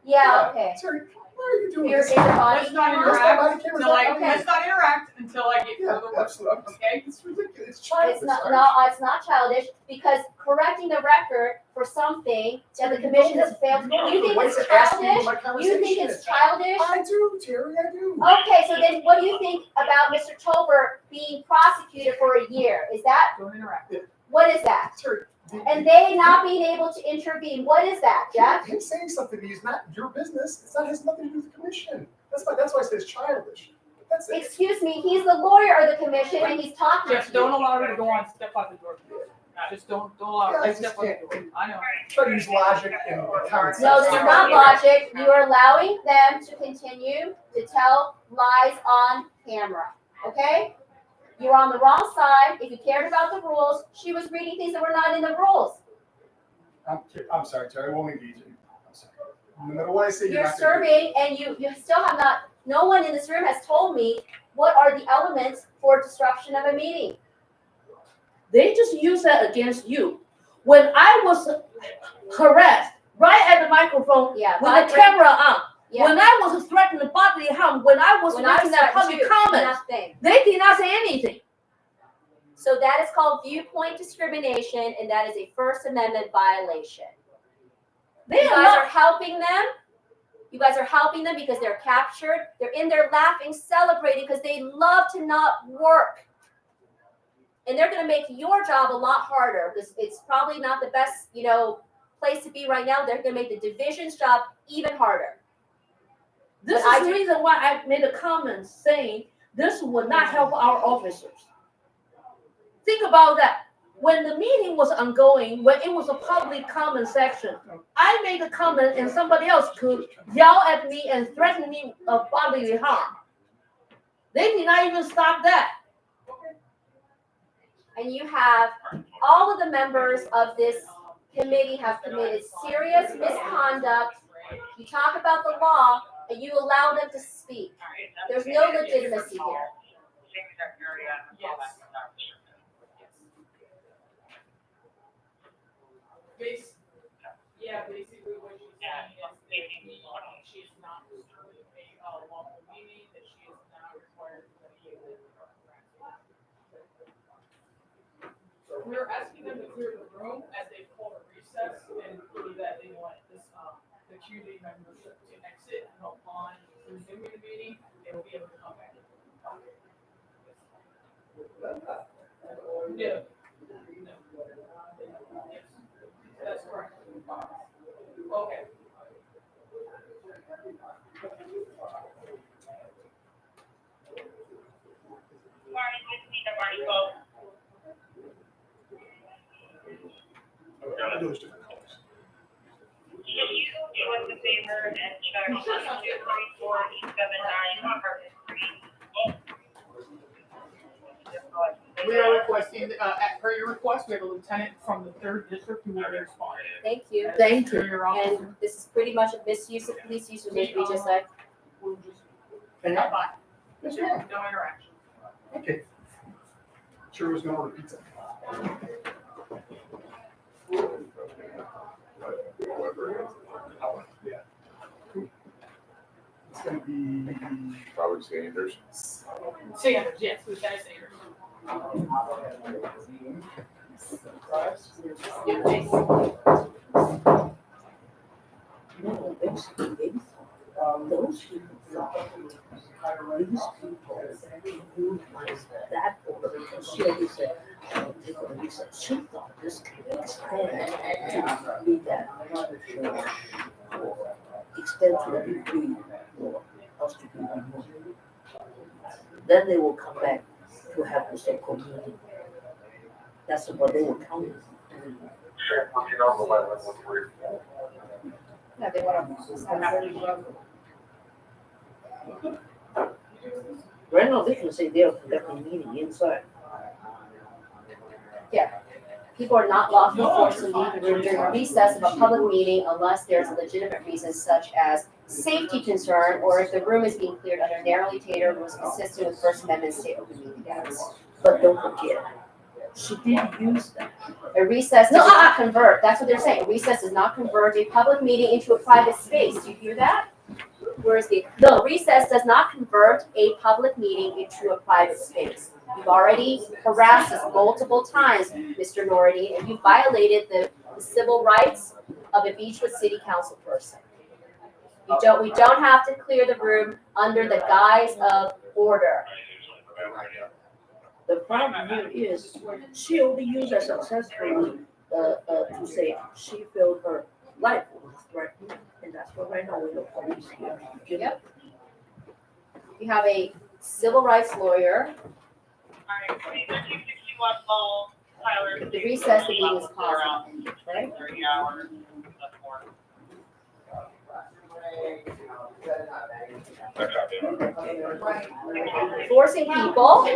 Yeah, okay. Terry, are you doing You're this? in the body Let's not camera. interact Body camera's until not- let's not interact until I get Yeah, further work. absolutely. Okay? It's ridiculous. It's childish. It's not, no, it's not childish, because correcting the record for something that the commission has failed, you think What's it's the ask me childish? what my You conversation think it's is? childish? I do, Terry, I do. Okay, so then what do you think about Mr. Tolbert being prosecuted for a year? Is that, Don't interact. what is that? Terry. And they not being able to intervene, what is that, Jeff? Him saying something to you is not your business. It's not, has nothing to do with the commission. That's why I say it's childish. That's it. Excuse me, he's the lawyer of the commission and he's talking Just to don't you. allow her to go on, step out the door. Just don't allow Yeah, her I to just step out can't. the door. I know. Try to use logic and common sense. No, this is not logic. You are allowing them to continue to tell lies on camera, okay? You're on the wrong side. If you cared about the rules, she was reading things that were not in the rules. I'm sorry, Terry, I won't engage you. I'm sorry. No matter what I say, You're not gonna do it. serving and you still have not, no one in this room has told me what are the elements for disruption of a meeting. They just use that against you. When I was harassed, right at the microphone, Yeah, with but- the camera on, Yeah. when I was threatening bodily harm, when I was When I making that threatened public you, comments, nothing. they did not say anything. So that is called viewpoint discrimination and that is a First Amendment violation. They You are guys not. are helping them. You guys are helping them because they're captured. They're in there laughing, celebrating because they love to not work. And they're gonna make your job a lot harder because it's probably not the best, place to be right now. They're gonna make the division's job even harder. This But is the reason why I made a comment saying this would not help our officers. Think about that. When the meeting was ongoing, when it was a public comment section, I made a comment and somebody else could yell at me and threaten me of bodily harm. They did not even stop that. And you have, all of the members of this committee have committed serious misconduct. You talk about the law and you allow them to speak. There's no legitimacy here. Yes. Basically what she's saying is that she is not disturbing a lawful meeting, that she is not required to be able to. We're asking them to clear the room as they call a recess and prove that they want this, the community membership to exit and upon resuming the meeting, they will be able to come back. No. No. Yes. That's correct. Okay. I do those different colors. Can you do us a favor and check 234-879 apartment 3? We are requesting, per your request, we have a lieutenant from the 3rd district who will be responding. Thank you. Thank you. To your officer. And this is pretty much a misuse of police use, which we just said. We'll just, Hang bye. on. Yes, ma'am. No interaction. Okay. Sure was gonna order pizza. Yeah. It's gonna be. Probably Sanders. Sanders, yes, Lieutenant Sanders. Yeah, thanks. No, basically, those people thought these people utilized that order because she always said, take a recess. She thought this could extend to be that extend to a degree for us to be removed. Then they will come back to have the so-called meeting. That's what they were counting. Yeah, they want to. Right now, they can say they're conducting meeting inside. People are not lawfully forced to leave the room during a recess of a public meeting unless there's a legitimate reason such as safety concern or if the room is being cleared under narrowly tailored rules consistent with First Amendment state open meeting laws. But don't forget, she didn't use that. A recess does No, not convert, that's what they're saying, a recess does not convert a public meeting into a private space, do you hear that? Where's the recess does not convert a public meeting into a private space. You've already harassed us multiple times, Mr. Nority, and you violated the civil rights of a Beechwood City Council person. We don't have to clear the room under the guise of order. The problem here is, she only used that successfully, to say she felt her life was threatened, and that's what right now we have police here. Yep. You have a civil rights lawyer. Alright, 2261 Paul, Tyler. The recess, the meeting is paused, right? 30 hours, that's more. Forcing people,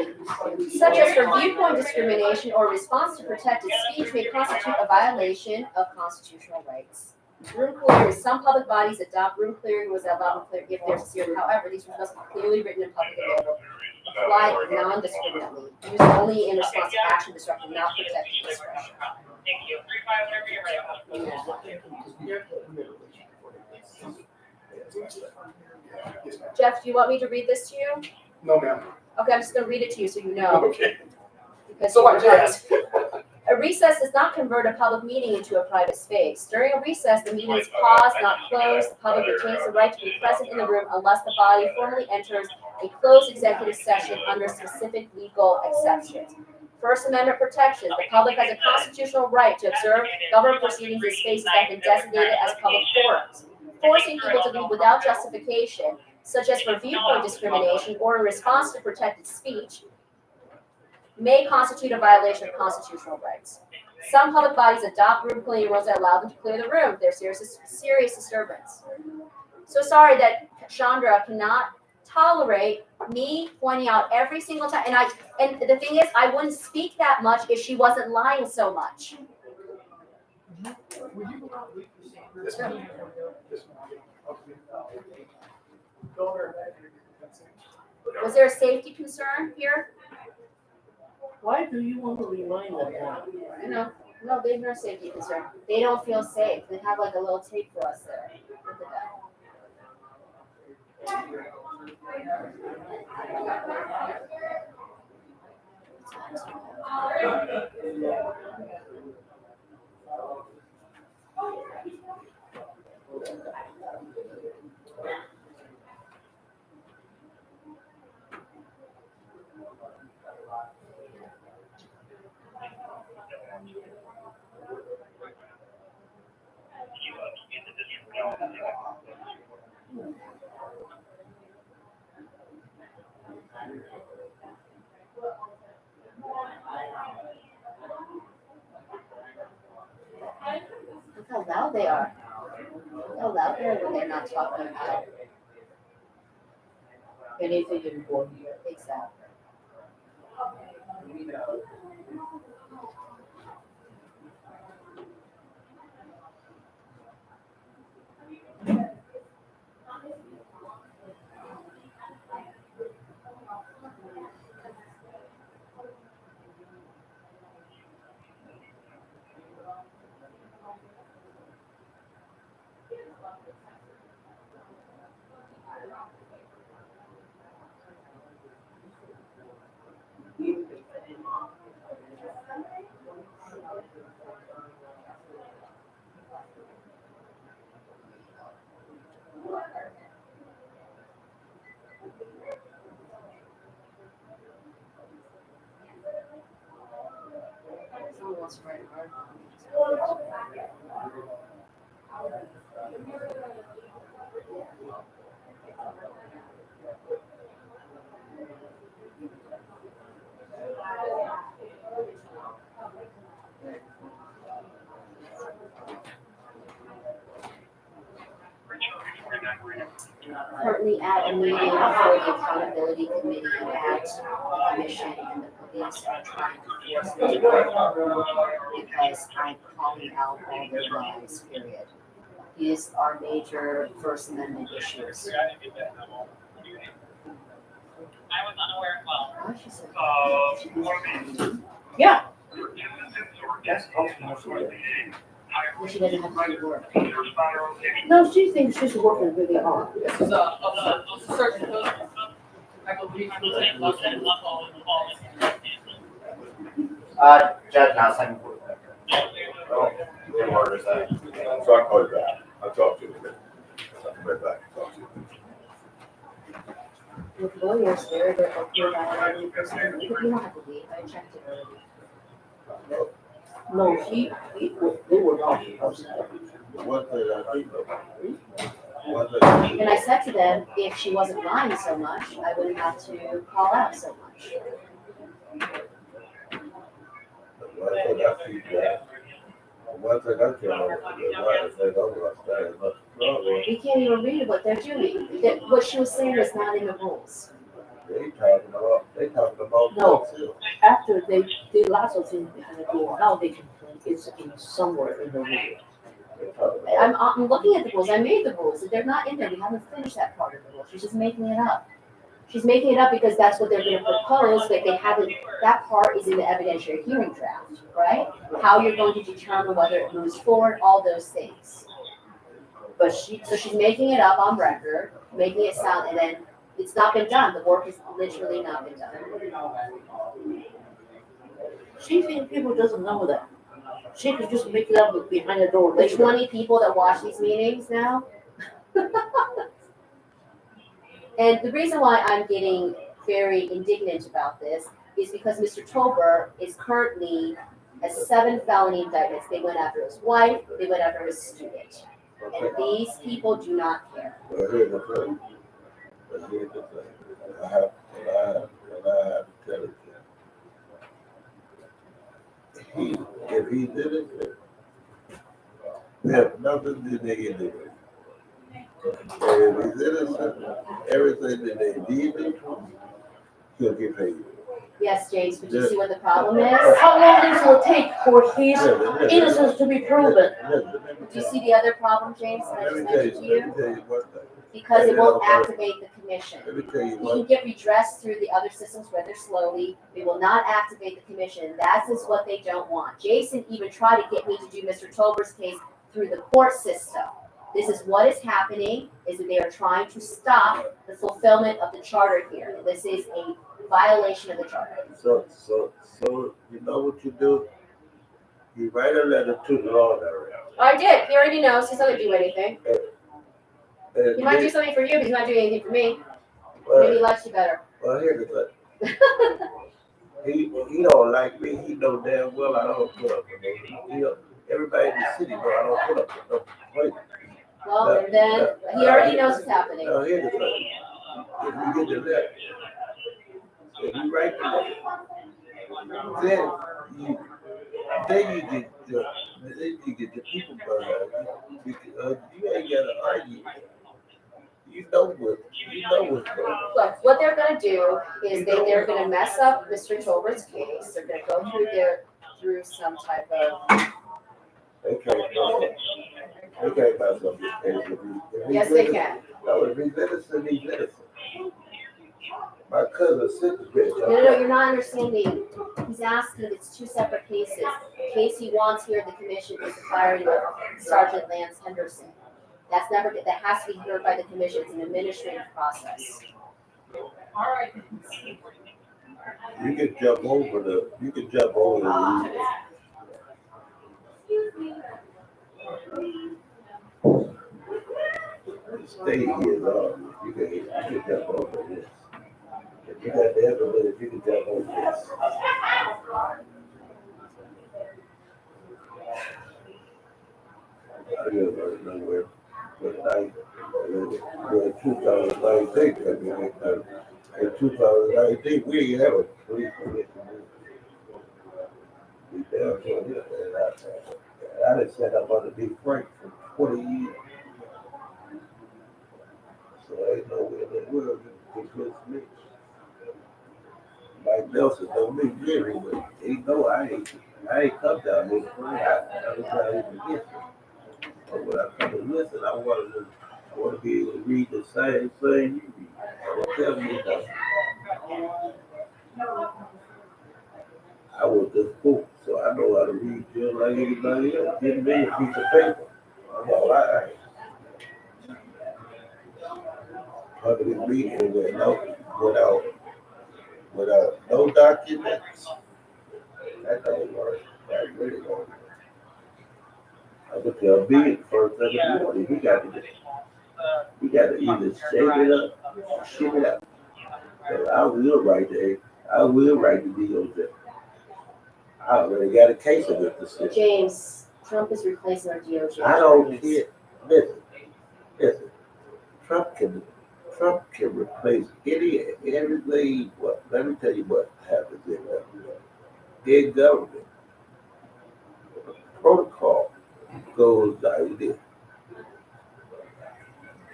such as for viewpoint discrimination or response to protected speech, may constitute a violation of constitutional rights. Room clearing, some public bodies adopt room clearing was allowed if they're sincere. However, these rules must be clearly written and publicly available. Apply non-discriminately. Used only in response to action disrupting, not protected discretion. Thank you. 35 whenever you're ready. Jeff, do you want me to read this to you? No, ma'am. Okay, I'm just gonna read it to you so you know. Okay. Because So I just. a recess does not convert a public meeting into a private space. During a recess, the meeting is paused, not closed. The public retains the right to be present in the room unless the body formally enters a closed executive session under specific legal exceptions. First Amendment protections. The public has a constitutional right to observe government proceedings in spaces that have been designated as public forums. Forcing people to leave without justification, such as for viewpoint discrimination or in response to protected speech, may constitute a violation of constitutional rights. Some public bodies adopt room clearing rules that allow them to clear the room if there's serious disturbance. So sorry that Chandra cannot tolerate me pointing out every single time. And the thing is, I wouldn't speak that much if she wasn't lying so much. This one. Was there a safety concern here? Why do you want to remind them that? No, there's no safety concern. They don't feel safe. They have like a little tape for us there. Look at that. Look how loud they are. Look how loud they are when they're not talking about Anything important? exactly. Someone wants to write an article. Currently at a meeting for the accountability committee at the commission, and the police are trying to force me to go because I'm calling out all their lies, period. These are major First Amendment issues. I was unaware as well. Oh, she said- Yeah. That's Well, she doesn't have hard work. No, she thinks she's working really hard. This is a certain code. I believe Judge Nelson. Oh, Your orders, so I call you back. I'll talk to you in a minute. I'll come right back and talk to you. With lawyers, they're okay about every person. You don't have to leave. I checked it earlier. No, they were not upset. One thing I think of. One thing. And I said to them, if she wasn't lying so much, I wouldn't have to call out so much. One thing I see that. One thing I tell them is why they don't understand much trouble. We can't even read what they're doing. What she was saying is not in the rules. They talking about. No. After they did lots of things behind the door, now they can play it's in somewhere in the room. I'm looking at the rules. I made the rules. They're not in there. We haven't finished that part of the rule. She's just making it up. She's making it up because that's what they're going to propose, but they haven't, that part is in the evidentiary hearing draft, right? How you're going to determine whether it moves forward, all those things. So she's making it up on record, making it sound, and then it's not been done. The work has literally not been done. She thinks people doesn't know that. She could just make it up behind the door The later. 20 people that watch these meetings now. And the reason why I'm getting very indignant about this is because Mr. Tolbert is currently has 7 felony indictments. They went after his wife, they went after his student. And these people do not care. Well, here's the thing. I have to tell it to him. If he did it, there's nothing that they can do. And if he's innocent, everything that they did, he'll get paid. Yes, James, but you see what the problem is? How long does it take for his innocence to be proven? Do you see the other problem, James, that I Let just me tell mentioned to you, let you? me tell you one thing. Because it won't activate the commission. Let me tell you You one can get redressed through the other systems rather slowly. It will not activate the commission. That is what they don't want. Jason even tried to get me to do Mr. Tolbert's case through the court system. This is what is happening, is that they are trying to stop the fulfillment of the charter here. This is a violation of the charter. So you know what you do? You write a letter to the law director. I did. He already knows. He's not going to do anything. And He might do something for you, but he's not doing anything for me. well, Maybe he likes you better. well, here's the thing. He don't like me. He know damn well I don't put up with him. You know, everybody in the city know I don't put up with no fight. Well, and then he already knows what's happening. Now here's the thing. If you get the letter, if you write the letter, then you get the people behind you. Because you ain't gotta argue. You know what's going on. Look, what they're gonna do is they're gonna mess up Mr. Tolbert's case. They're gonna go through some type of. They can't mess up this case. Yes, they can. No, if he's innocent, he's innocent. My cousin sent the bitch. No, you're not understanding. He's asking if it's 2 separate cases. The case he wants here, the commission is the firing of Sergeant Lance Henderson. That has to be heard by the commission. It's an administrative process. All right. You can jump over the. Stay here, dog. You can jump over this. If you got the evidence, you can jump over this. I didn't know where, but in 2019, in 2019, we ain't have a police commission. We damn sure did. I done sat up underneath Frank for 20 years. So ain't no way in the world you can convince me. Mike Nelson know me very well. He know I ain't come down here to play. I was trying to get you. But when I come to listen, I want to be able to read the same thing you read. Don't tell me nothing. I was just fool, so I I know how to read just like anybody else. Give me a piece of paper. That's all I ask. Public meeting without no documents. That don't work. That really don't work. I would tell Big first thing in the morning, we got to either shake it up or ship it out. So I will write the DOJ. I already got a case of it. James, Trump is replacing our DOJ. I don't care. Listen. Trump can replace everything. What? Let me tell you what happens in government. Protocol goes like this.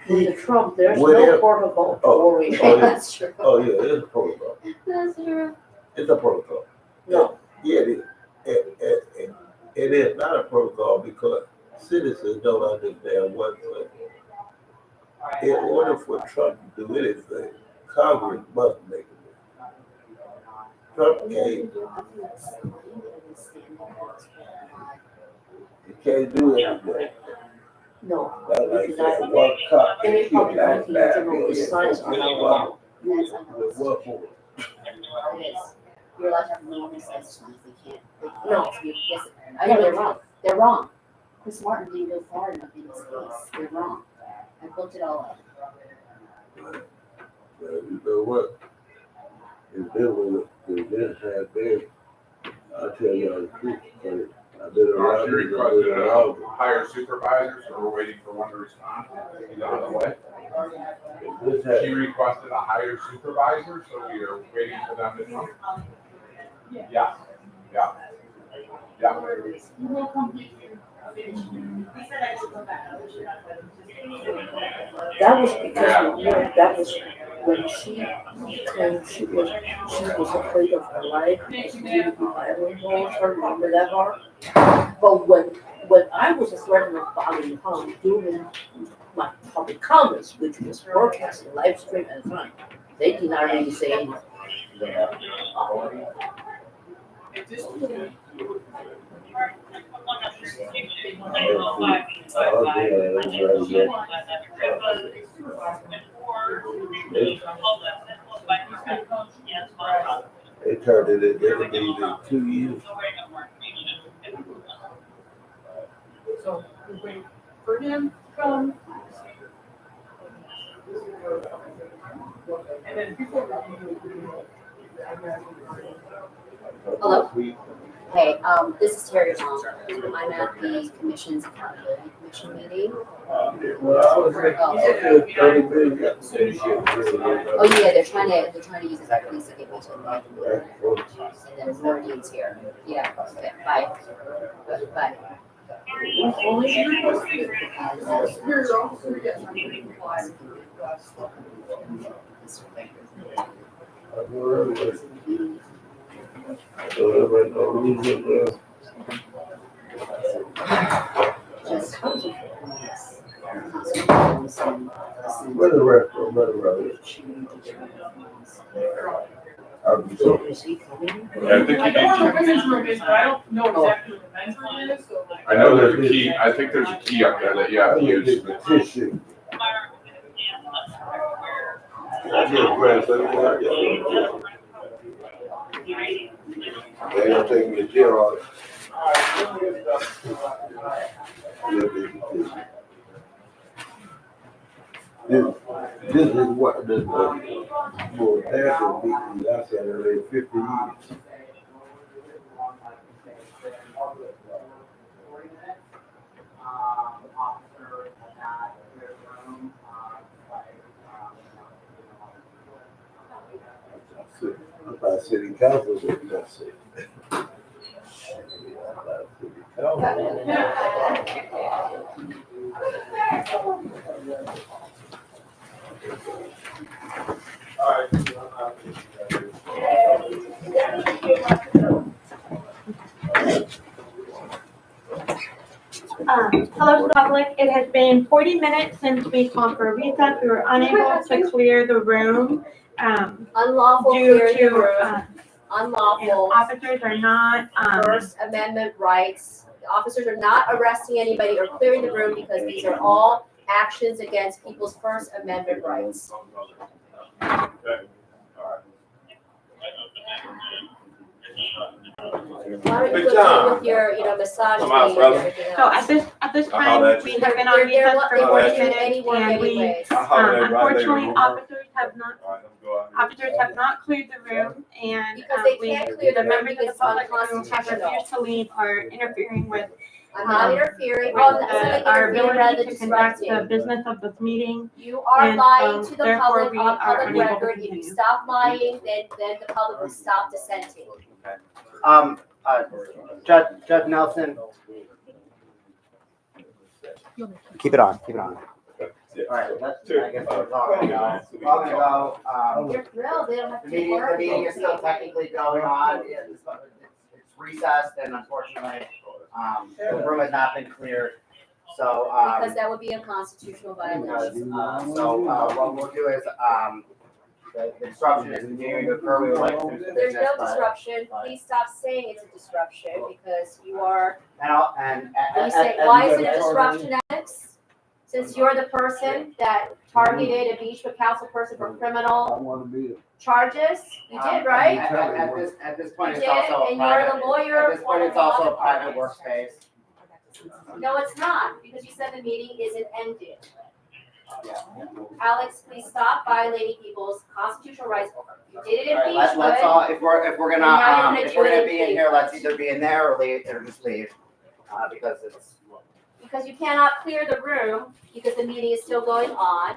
With Trump, there's Whatever. no protocol to Oh, worry oh, about. yeah. That's true. Oh yeah, it's a protocol. That's true. It's a protocol. No. Yeah, it is. It is not a protocol because citizens don't understand one thing. In order for Trump to do anything, Congress must make it. Trump can't do anything. No. Not like that. One cop. Any public That's meeting in bad. general besides are not allowed. That's With what for? it is. You're allowed to have no recess times. They can't. No. Yes, I know they're wrong. They're wrong. Chris Martin didn't go far enough in this case. They're wrong. I looked it all up. You know what? If this had been, I'll tell y'all the truth. I've been around. She requested a higher supervisor, so we're waiting for one to respond. He's on the way. She requested a higher supervisor, so we are waiting for them to come. Yeah. That was because that was when she claimed she was afraid of her life. She didn't do violent towards her. Remember that part? But when I was threatened with bodily harm during my public comments, which was broadcast and live stream at the time, they did not really say anything. They turned it in 2 years. So we wait for him to come. And then before Hello? Hey, this is Terry Long. I'm at the Commission's Accountability Commission meeting. Well, I was thinking 30 million. Oh yeah, they're trying to use this police to get me to the meeting. And then more needs here. Yeah, okay, bye. Bye. only she requested superior officer, yes, I mean, comply. Just Where the rest of the Is he coming? Yeah, I think I you know where the need women's room is, but I don't know exactly where the men's room is, so like. I know there's a key, I think there's a key up there that you have to use. Petition. They don't take me to jail on it. This is what the more national meeting I said in 50 years. I thought city council was gonna say. Hello, public. It has been 40 minutes since we called for a recess. We were unable to clear the room Unlawful due clearing the room. to unlawful officers are not, First Amendment rights. Officers are not arresting anybody or clearing the room because these are all actions against people's First Amendment rights. Why don't you continue with your, massage Come on, thing and brother. everything so else? at this I'll holler time, at we you. have been on recess for They 40 won't do minutes, any work and we, anyways. I'll holler at you right later. unfortunately, officers have not cleared the room, and Because they we, can't clear the the room members of because the it's public who have unconstitutional. refused to leave are interfering with I'm not interfering, oh, that's not our interfering, rather ability to conduct the disrupting. business of this meeting. You are And lying so to the therefore public we on are public unable to record. If you continue. stop lying, then the public will stop dissenting. Judge Nelson. Keep it on, keep it on. Alright, I guess we're talking now. They're thrilled, they don't have to The work. meeting is still technically going on. It's recessed and unfortunately, the room has not been cleared. So, Because that would be a constitutional violation. what we'll do is, the disruption is continuing to occur. We would like to do the There's business, no but. disruption, please stop saying it's a disruption, because you are, And you say, why is it a disruption, Alex? Since you're the person that targeted a Beachwood council person for I criminal wanna be. charges, you did, right? At this You point, did, it's also a and you're private, the lawyer. at this point, it's for also a the private parties. workspace. No, it's not, because you said the meeting isn't ended. Alex, please stop violating people's constitutional rights. You did it in Alright, let's Beachwood. all, if we're And now you're gonna, gonna if do we're it gonna in be in here, let's Cleveland. either be in there or leave, or just leave. Because it's, Because you cannot clear the room, because the meeting is still going on.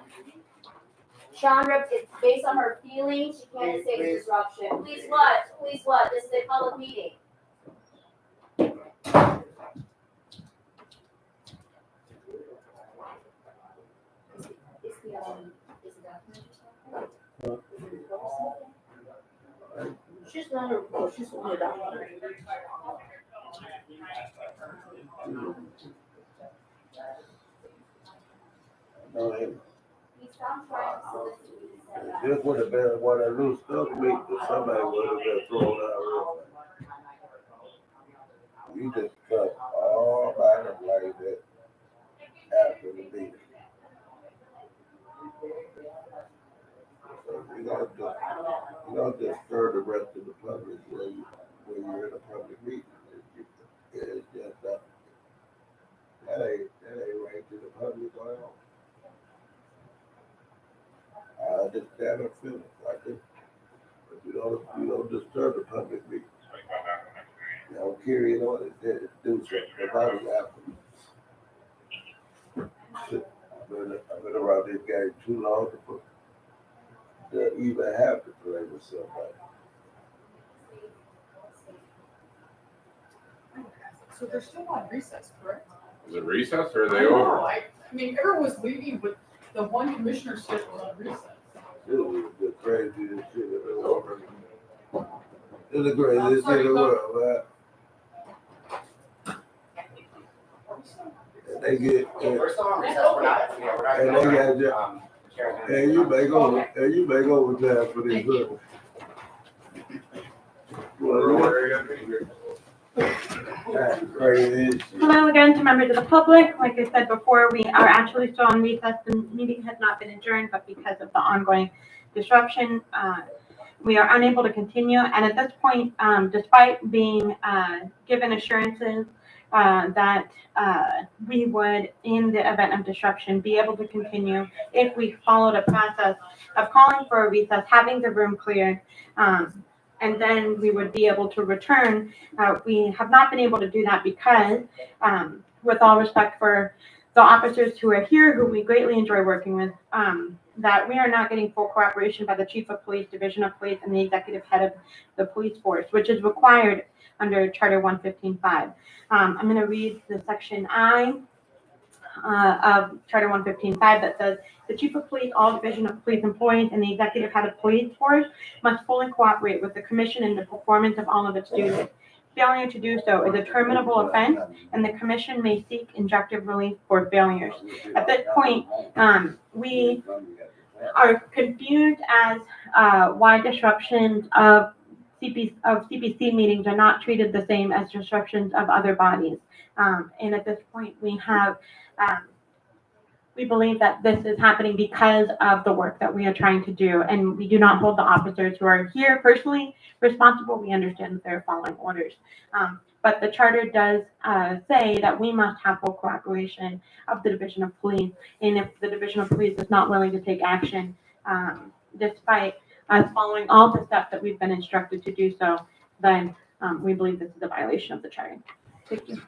Chandra, it's based on her feelings, she can't say it's disruption. Please what? Please what? This is a public meeting. She's not a, she's only a doctor. This would have been one of those stuff week that somebody would have been thrown out real fast. You just cut all by them like that after the meeting. So you don't just stir the rest of the public when you're in a public meeting. It's just that ain't right to the public at all. I understand her feelings, I do. But you don't disturb the public meeting. You don't carry it on and do something about it after. I've been around this game too long to even have to play with somebody. So they're still on recess, correct? Is it recess or are I they know, over? I mean, everyone was leaving, but the one commissioner still was on recess. It was the craziest shit in the world. It's the craziest shit in the world, man. And they get, we're still on recess, we're not, we're not. and they got, and you make overtime for this book. That's crazy. Hello again to members of the public. Like I said before, we are actually still on recess. The meeting has not been adjourned, but because of the ongoing disruption, we are unable to continue. And at this point, despite being given assurances that we would, in the event of disruption, be able to continue if we followed a process of calling for a recess, having the room cleared, and then we would be able to return. We have not been able to do that because, with all respect for the officers who are here, who we greatly enjoy working with, that we are not getting full cooperation by the Chief of Police, Division of Police, and the Executive Head of the Police Force, which is required under Charter 115.5. I'm going to read the section I of Charter 115.5 that says, the Chief of Police, all Division of Police employees, and the Executive Head of Police Force must fully cooperate with the Commission in the performance of all of its duties. Failure to do so is a terminable offense, and the Commission may seek injunctive relief for failures. At this point, we are confused as why disruptions of CPC meetings are not treated the same as disruptions of other bodies. And at this point, we believe that this is happening because of the work that we are trying to do, and we do not hold the officers who are here personally responsible. We understand that they're following orders. But the charter does say that we must have full cooperation of the Division of Police, and if the Division of Police is not willing to take action, despite us following all the steps that we've been instructed to do so, then we believe this is a violation of the charter. Thank you.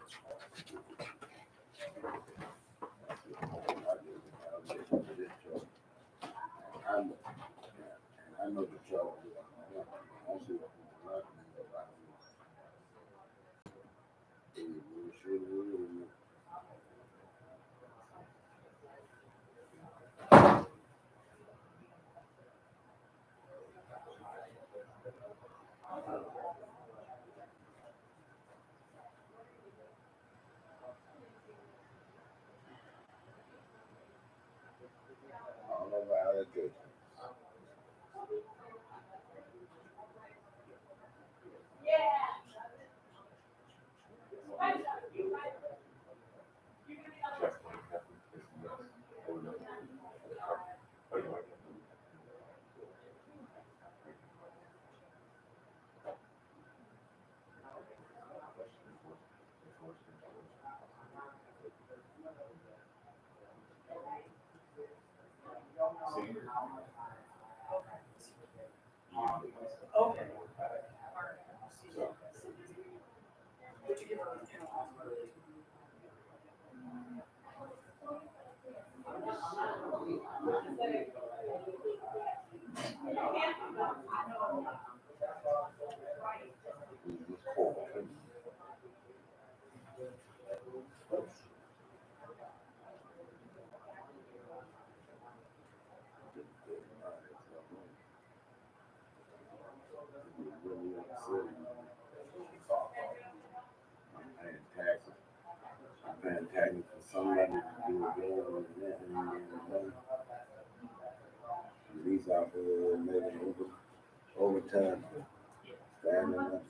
I know the trouble. All of our allegations. I'm paying taxes for somebody to do a bill and these officers making overtime, standing up,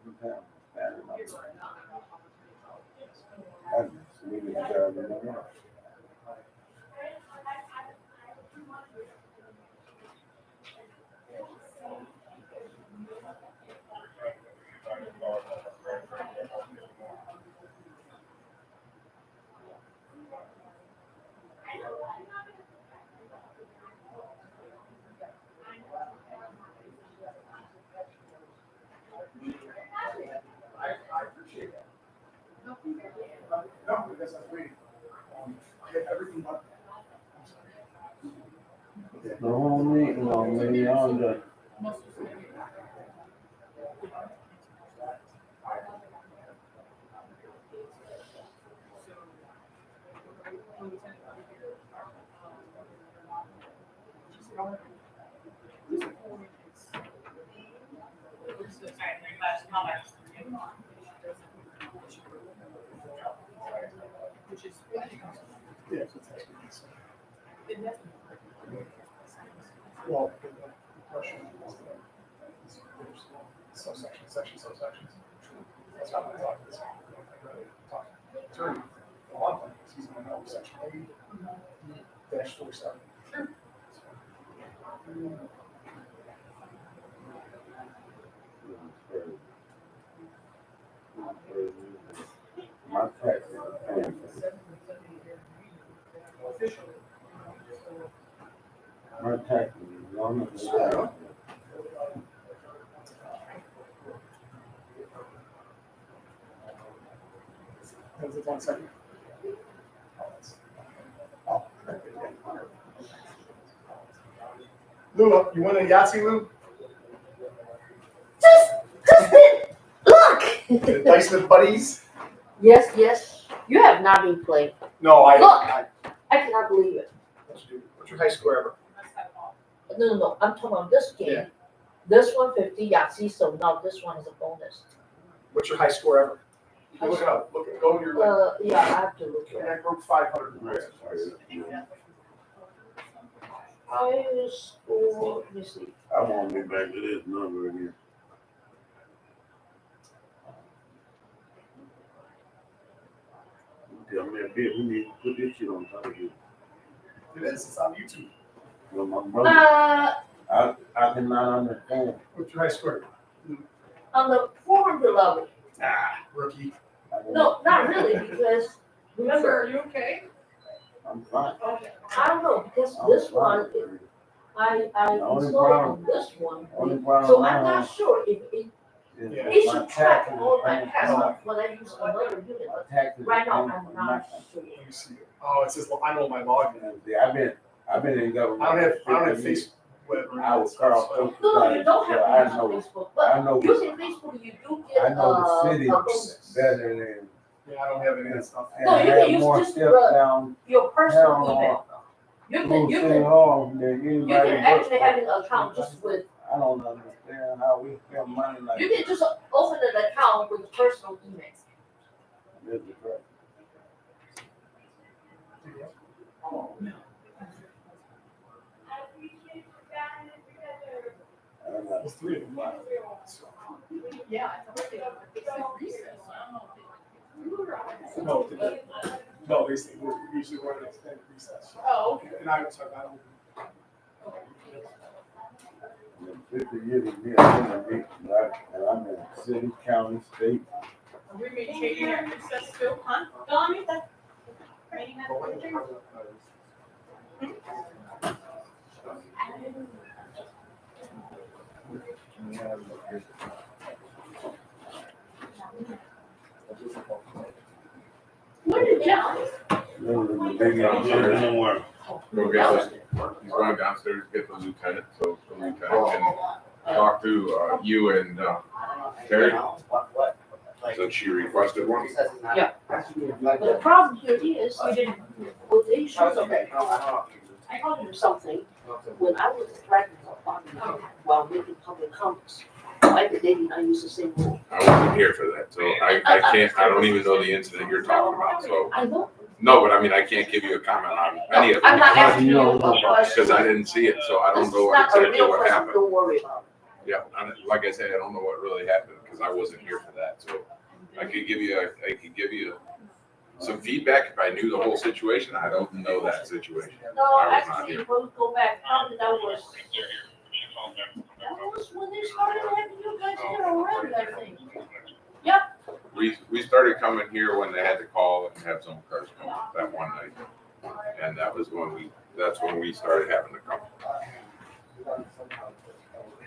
overtime, standing up. That's really the job in the world. I appreciate that. No, because I'm waiting. I get everything but. No, me on the. Yes, well, the question is, there's subsections. That's how I talk this. Attorney, a lot of times, he's gonna know section 8-47. My taxes are paying for it. My taxes is on the side. Hold it 1 second. Oh. Lou, you want a Yahtzee, Lou? Look! The Dice with Buddies? Yes. You have not been playing. No, Look! I cannot believe it. What's your high score ever? No. I'm talking about this game. Yeah. This 150 Yahtzee, so now this one is a bonus. What's your high score ever? You can look it up. Go to your. Yeah, I have to look it I up. broke 500. high school, let me see. I want to be back to this number again. Tell me a bit, we need to put this shit on top of you. It is, it's on YouTube. Well, my brother, I cannot understand. What's your high score? On the 400 level. Rookie. No, not really, because Sir, remember, are you okay? I'm fine. I don't know, because I'm this fine. one, I The only installed problem- on this one. Only problem So I I'm have not sure if it, is Yeah. it my should track taxes all my paying for tasks nothing. when I use another unit. My taxes Right now, paying I'm for not nothing. sure. Let me see. Oh, it says, I know my login. And see, I've been in government. I don't have 50 years. Facebook. Web or I was anything, Carl so- Coach. No, you don't So have I to use know, Facebook, I but know, using Facebook, you do get, I know the city a bonus. better than, Yeah, I don't have any of that stuff. and No, I you can have use more just steps the- down Your personal town email. You through can, City Hall than you anybody. can actually have an account just with, I don't understand how we spend money like you can just open an account with personal email. this. Is right. I don't know. There's three of them. Yeah, it's like recess. I don't know. No, no, we're usually we're in extended recess. Oh, okay. And I was talking about. In 50 years of being in and I'm in city, county, state. Are we maintaining that recess still? Huh? Don't need that. Reading that picture? Where did John? Literally, they got homework. Go get this, he's going downstairs to get the lieutenant, so the lieutenant can talk to, you and, Terry. So she requested one? Yeah. But the problem here is, we didn't, well, they should, Okay, no, I don't. I told him something when I was threatened while making public comments. Why did they not use the same rule? I wasn't here for that, so I don't even know the incident you're talking about, so. I know. No, but I mean, I can't give you a comment on any of it. I'm not asking you a question. Because I didn't see it, so I don't know This is not a exactly real what person, happened. don't worry about it. Yeah, like I said, I don't know what really happened, because I wasn't here for that, so I could give you some feedback if I knew the whole situation. I don't know that situation. No, I was not actually, here. we'll go back, probably that was when they started having you guys here already, I think. We started coming here when they had to call and have some cars come up that one night. And that's when we started having to come.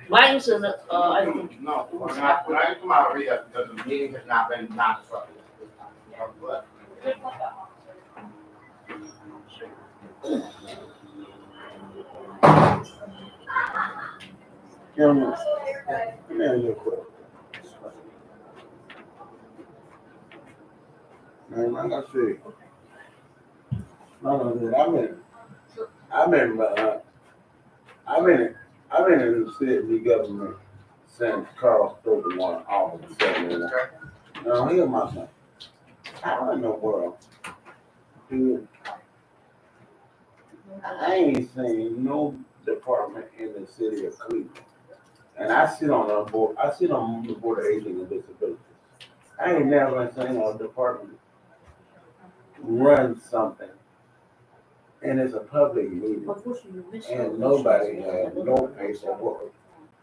Mine's in the, I think. No, when I come out of recess, because the meeting has not been non-disrupted. But Come here real quick. Man, like I said, I've been in the city government since Carl Stover won office. Now, hear my son. How in the world do I ain't seen no department in the city of Cleveland. And I sit on the board of aging and disabilities. I ain't never seen a department run something. And it's a public meeting. And nobody has no paperwork.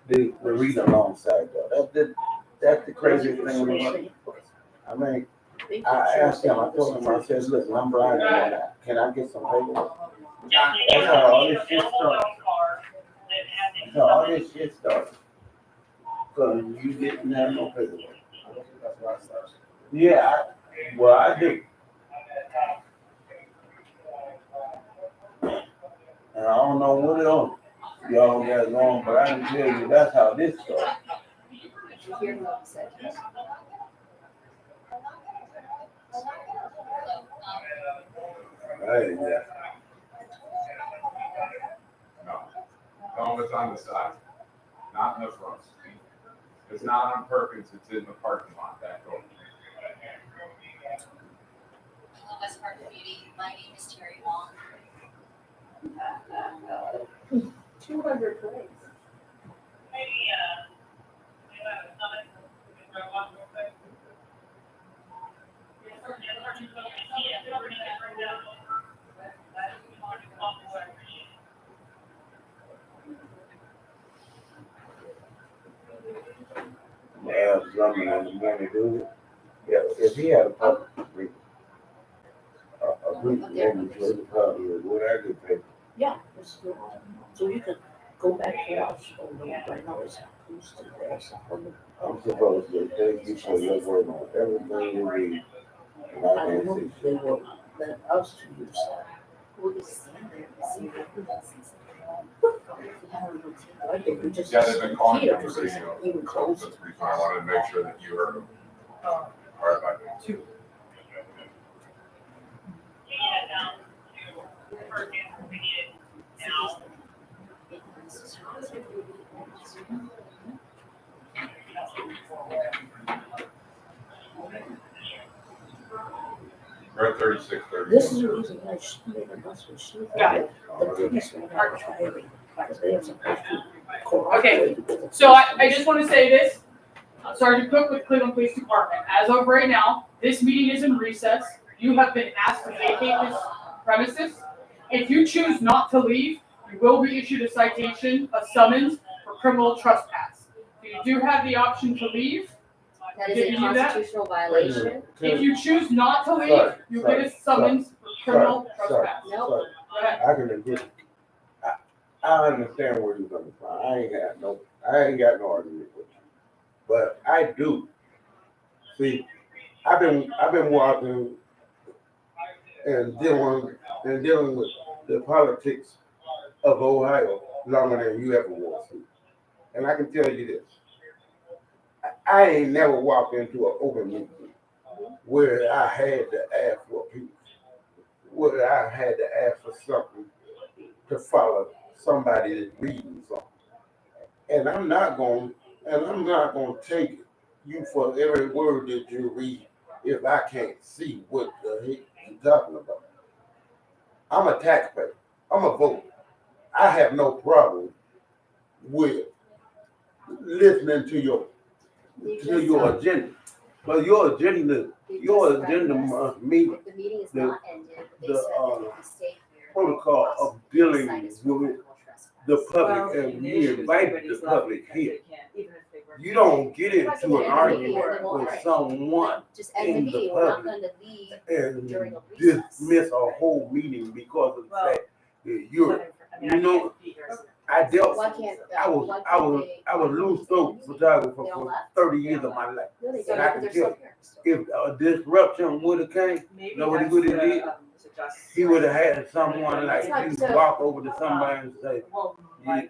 They read alongside that. That's the craziest thing in the world. I mean, I asked him, I told him, I said, listen, I'm blind. Can I get some paperwork? That's how all this shit started. That's how all this shit started. Cause you didn't have no paperwork. Yeah, I do. And I don't know what else y'all got going, but I can tell you that's how this started. Hey, yeah. No. Tell them it's on the side, not in the front. It's not on Perkins, it's in the parking lot, that door. Hello, West Park Community. My name is Terry Wong. 200 plays. Yeah, drumming in the morning, dude. Yeah, if he had a public brief, a brief maybe to the public, would I get paid? Yeah, it's the one. So you can go back to watch. Oh, no, right now it's posted there. So I'm supposed to thank you for your work on everything you read. And I I don't know can't if they will let us to use that. I think we just. Yeah, they've been calling Peter me just for isn't radio. even close. That's the reason I wanted to make sure that you heard them. All right, bye. We're at 36:30. This is the reason why she made an announcement. She Got it. the police were not trying because they are supposed to Okay, cooperate with the So I just want to say this, Sergeant Cook with Cleveland Police Department, as of right now, this meeting is in recess. You have been asked to vacate this premises. If you choose not to leave, you will be issued a citation, a summons for criminal trespass. So you do have the option to leave. That is Did a you do that? constitutional violation. If you choose not to leave, you get a summons for criminal trespass. No. Go ahead. I can agree. I understand where you're coming from. I ain't got no argument with you. But I do. See, I've been walking and dealing with the politics of Ohio longer than you ever walked through. And I can tell you this. I ain't never walked into an open meeting where I had to ask for people, where I had to ask for something to follow somebody that's reading something. And I'm not gonna take you for every word that you read if I can't see what the heck you're talking about. I'm a taxpayer. I'm a voter. I have no problem with listening to your agenda. But your agenda must meet The meeting is the- not ended. They the, said that if we stay here. protocol of dealing cite us with for criminal trespass. the public, and we invite the public here. You don't get into an argument with someone Just end the in the meeting. We're not public gonna leave and during a recess. dismiss a whole meeting because of the fact that I dealt, Why can't, I was loose throat photographer for 30 years of my life. No, they And I don't, can they're tell still here. If a disruption would have came, know what he would have did? He would have had someone like you walk over to somebody and say,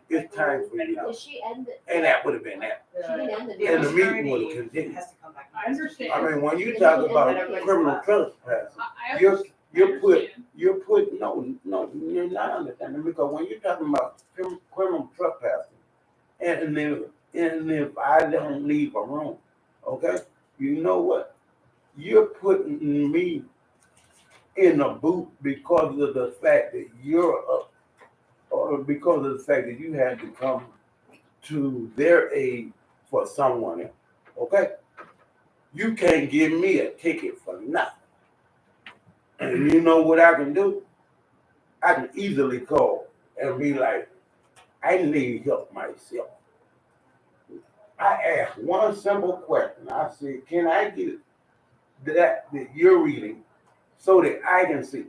it's time for you to. Did she end it? And that would have been that. She didn't end the And the meeting. meeting would have continued. I understand. I mean, when you talk about criminal trespass, I you're understand. no, you're not understanding, because when you're talking about criminal trespassing, and if I don't leave a room, okay, you know what? You're putting me in a boot because of the fact that or because of the fact that you had to come to their aid for someone else, okay? You can't give me a ticket for nothing. And you know what I can do? I can easily call and be like, I need help myself. I asked one simple question. I said, can I get that you're reading so that I can see?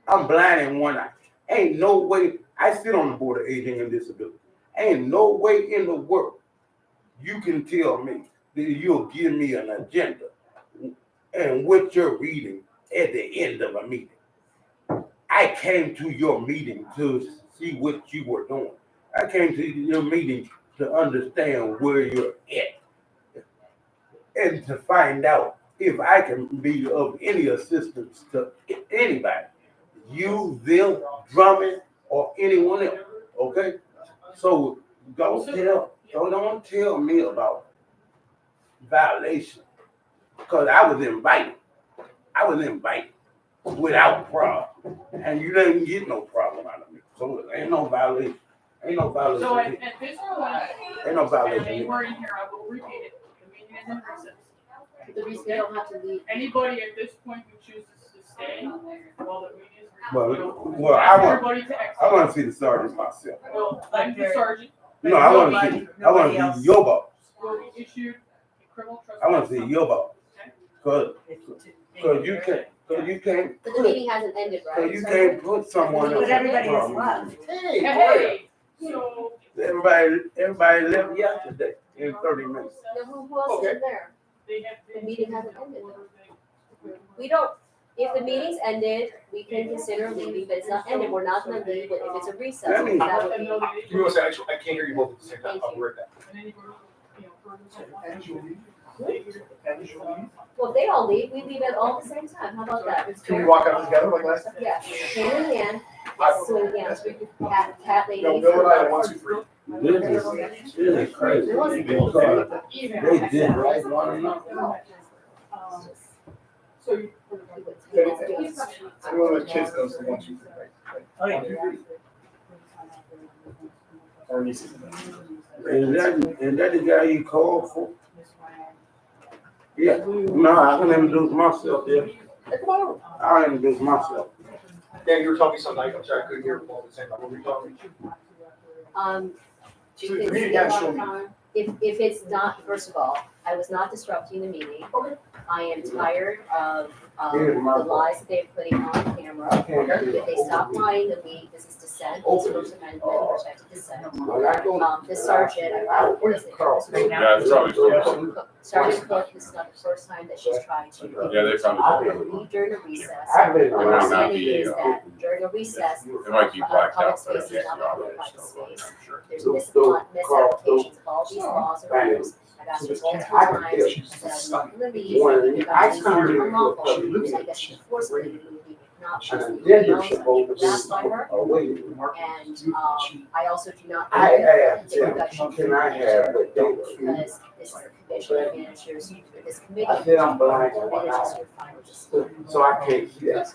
I'm blind in one eye. Ain't no way. I sit on the board of aging and disability. Ain't no way in the world you can tell me that you'll give me an agenda and what you're reading at the end of a meeting. I came to your meeting to see what you were doing. I came to your meeting to understand where you're at and to find out if I can be of any assistance to anybody, you, them, Drummond, or anyone else. Okay? So don't tell me about violation, because I was invited. Without problem. And you didn't get no problem out of me. So there ain't no violation. Ain't no So violation. at this point, Ain't no and violation. they were in here, I will repeat it, the meeting is in recess. The reason we don't have to leave. Anybody at this point who chooses to stay while the meeting is. Well, ask everybody to exit. I want to see the sergeant myself. Well, I'm the sergeant. No, I want to see your boss. Will be issued a criminal trespass. I want to see your boss. Cause you can't, But the meeting hasn't ended, right? cause you can't put someone else. But everybody has left. Hey, so. Everybody left yesterday in 30 minutes. No, who else is there? They have. The meeting hasn't ended. We don't, if the meeting's ended, we can consider leaving, but it's not ended, we're not gonna leave, but if it's a recess, that would be. Give me one second, I can't hear you both at the same time, I'll be right back. Well, if they all leave, we leave at all at the same time, how about that? Can we walk out together like last time? Yeah, hand in hand, swing hands, cat ladies. No, Bill and I, 1, 2, 3. This is crazy. Because they did right one another. So you. One of the kids knows the 1, 2, 3, right? 1, 2, 3. Or nieces. And that the guy you called for? Yeah, no, I can introduce myself, yeah. I'll introduce myself. Dan, you were telling me something, I'm sorry, I couldn't hear all the same time. What were you telling me? Do So you the think meeting has shown me. if it's not, first of all, I was not disrupting the meeting. I am tired of, the lies that they're putting on camera. If they stop lying to me, this is dissent, it's First Amendment, protected dissent. This sergeant, what is it? Yeah, it's probably cool. Sergeant Cook, this is not the first time that she's tried to. Yeah, they probably. Leave during a recess. I've been- My understanding is that during a recess, It might be blacked public out, but space it's is not yeah, public so space. I'm sure. There's misapplications of all these laws and rules. I've asked her multiple times, I said, I'm not gonna leave, because I think it's unlawful, and I guess she's forced me to leave, not just leave me alone, so I'm harassed by her. And, I also do not think that you guys should Can I have the date? because this is the commission of managers, this committee. I said I'm blind. Managers your final decision. So I can't see that.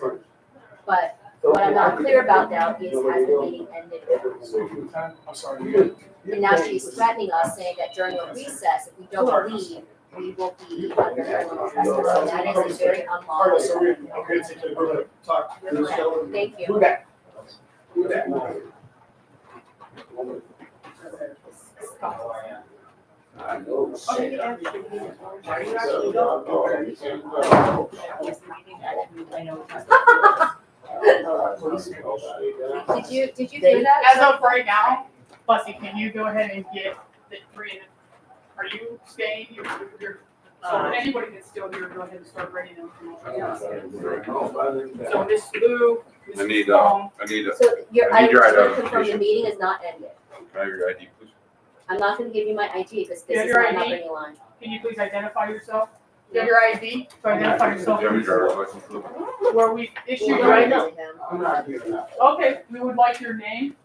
But what I'm not clear about now is has the meeting ended? I'm sorry. And now she's threatening us, saying that during a recess, if we don't leave, we will be under criminal trespass. So that is a very All right, so unlawful. I'm gonna take it, we're gonna talk. Thank you. Who that? Who that? I know. Did you hear that? As of right now, Bussy, can you go ahead and get the three, are you staying, you're, so anybody that's still here, go ahead and start writing them. So Miss Lou, Miss I need, Long, I need a, So your, I need your I'm just gonna confirm the identification. meeting is not ended. can I have your ID, please? I'm not gonna give you my ID because You this have is your not ID? bringing line. can you please identify yourself? Do you have your ID? So identify yourself. Do you have your driver's license, please? Where we issued, You right? know him. I'm not giving up. Okay, we would like your name.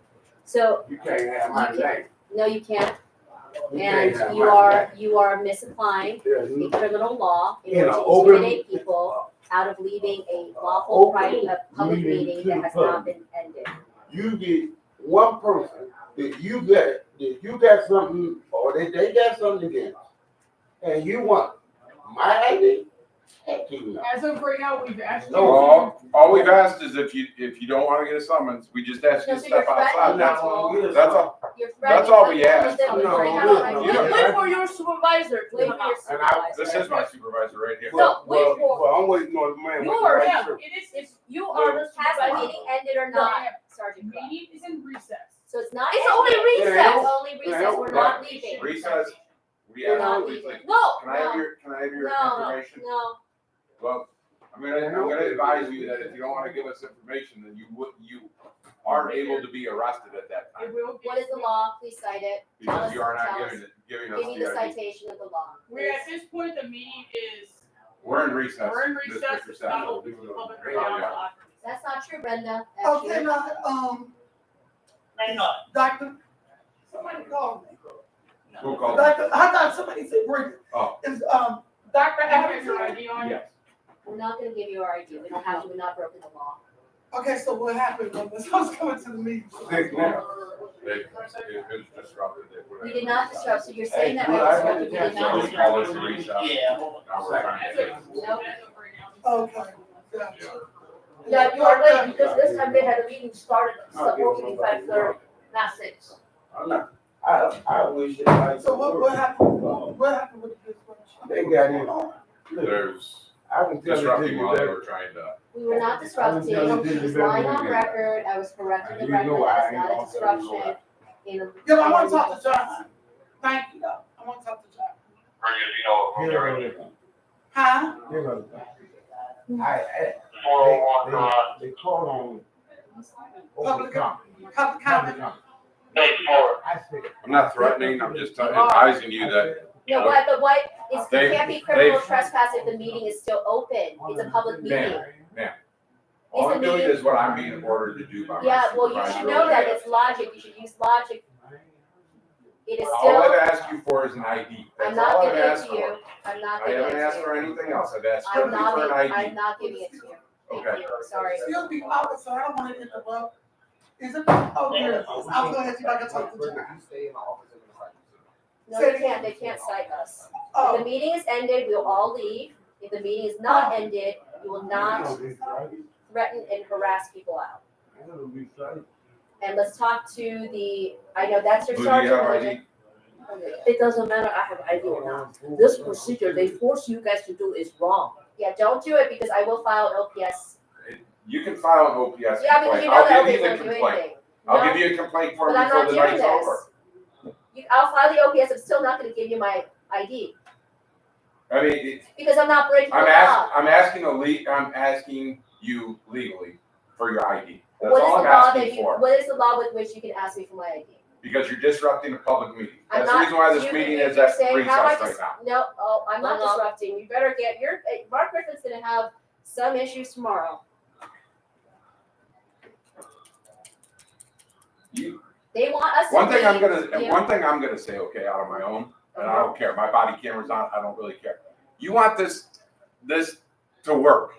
So, You can't have my name. no, you can't. You And can't have you are misapplying my a name. criminal law in In order an to open- intimidate people out of leaving a lawful private, a public meeting that has not been ended. You get one person that you got something, or they got something against, and you want my ID? Heck, you know. As of right now, we've asked you. No. All we've asked is if you don't wanna get a summons, we just ask you No, to so you're step outside, threatening that's all. You're That's threatening all we one ask. person No, right now, no, right no. now. Wait for your supervisor to Wait come for your out. And I- This is my supervisor right here. No, wait for- Well, I'm waiting on the man. with the Yours. white shirt. It is, If you are the Has the supervisor. meeting ended or not, Sergeant Cook? meeting is in recess. So it's not. It's only ended. recess. It's only recess, we're not leaving. Recess, we We're ask not you, leaving. please, No, can I have your No, information? no, Well, I'm gonna advise you that if you don't wanna give us information, then you are able to be arrested at that It time. will be. what is the law? Please cite it. Because you are not Tell us. giving us Give me the the ID. citation of the law. We're at this point, the meeting is, We're in recess. we're in Mr. recess, it's not Sal. open to the public Oh, right now. yeah. until after. That's not true, Brenda. Okay, Actually, now, Doctor, somebody called me. Who called? Doctor, I thought somebody said Brenda. Oh. Is, Do Dr. you have Evans your here? ID on? Yes. we're not gonna give you our ID. We don't have to, we've not broken the law. Okay, so what happened when I was coming to the meeting? It was disrupted. We did not disrupt, so you're saying that Hey, I I disrupted, we had did to not So we call this disrupt. recess. Yeah. Now we're trying to. Nope. Okay, gotcha. Yeah, you are late because this time they had a meeting started, supposed to be 5:30, not 6. I'm not, I wish it like. So what happened, what happened with the disruption? They got in. Look, There's I can tell disrupting you while they that. were trying to. We were not disrupting, it was lying on record, I was correcting the You record, know that I is not a ain't disruption in a. Yeah, but I want to talk to John. Thank you, though. I want to talk to John. Huh? Here's what they called on. Public comment. Public comment. I said, I'm not threatening, I'm just advising you that. No, but what, it They- can't be criminal they- trespass if the meeting is still open, it's a public meeting. Ma'am, all I'm doing is what I'm being ordered to do by my Yeah, well, you supervisor should know over that, there. it's logic, you should use logic. It is All still, I've asked you for is an ID. I'm That's all not I've giving it asked to you, for. I'm not I giving it haven't asked to for you. anything else, I've asked I'm strictly not for an giving, I'm ID. not giving it to you, thank Okay. you, sorry. Excuse me, officer, I don't want to interrupt. Is it, oh, here it is. I'll go ahead and I can talk to John. No, they can't cite us. If the Oh, meeting is ended, we'll all leave, if the meeting is not ended, you will not threaten and harass people out. And let's talk to the, I know that's your Who do you sergeant. have ID? It doesn't matter I have ID or not. This procedure they force you guys to do is wrong. Yeah, don't do it because I will file an OPS. You can file an OPS Yeah, because complaint, you know that I'll give you OPS the won't do complaint. anything. I'll No, give you a complaint for but I'm before not the doing night's this. over. I'll file the OPS, I'm still not gonna give you my ID, I mean, because I'm not breaking the I'm law. I'm asking you legally for your ID. That's What is all the I'm law that asking you, for, what is the law with which you can ask me for my ID? because you're disrupting a public meeting. I'm That's the not- reason why this you- meeting you're is at saying, recess how am I right now. No, oh, I'm not No. disrupting, you better get, Mark Griffin's gonna have some issues tomorrow. You- They want us to One thing I'm leave. gonna, Yeah. one thing I'm gonna say, okay, out of my own, and I don't care, my body camera's on, I don't really care. You want this to work,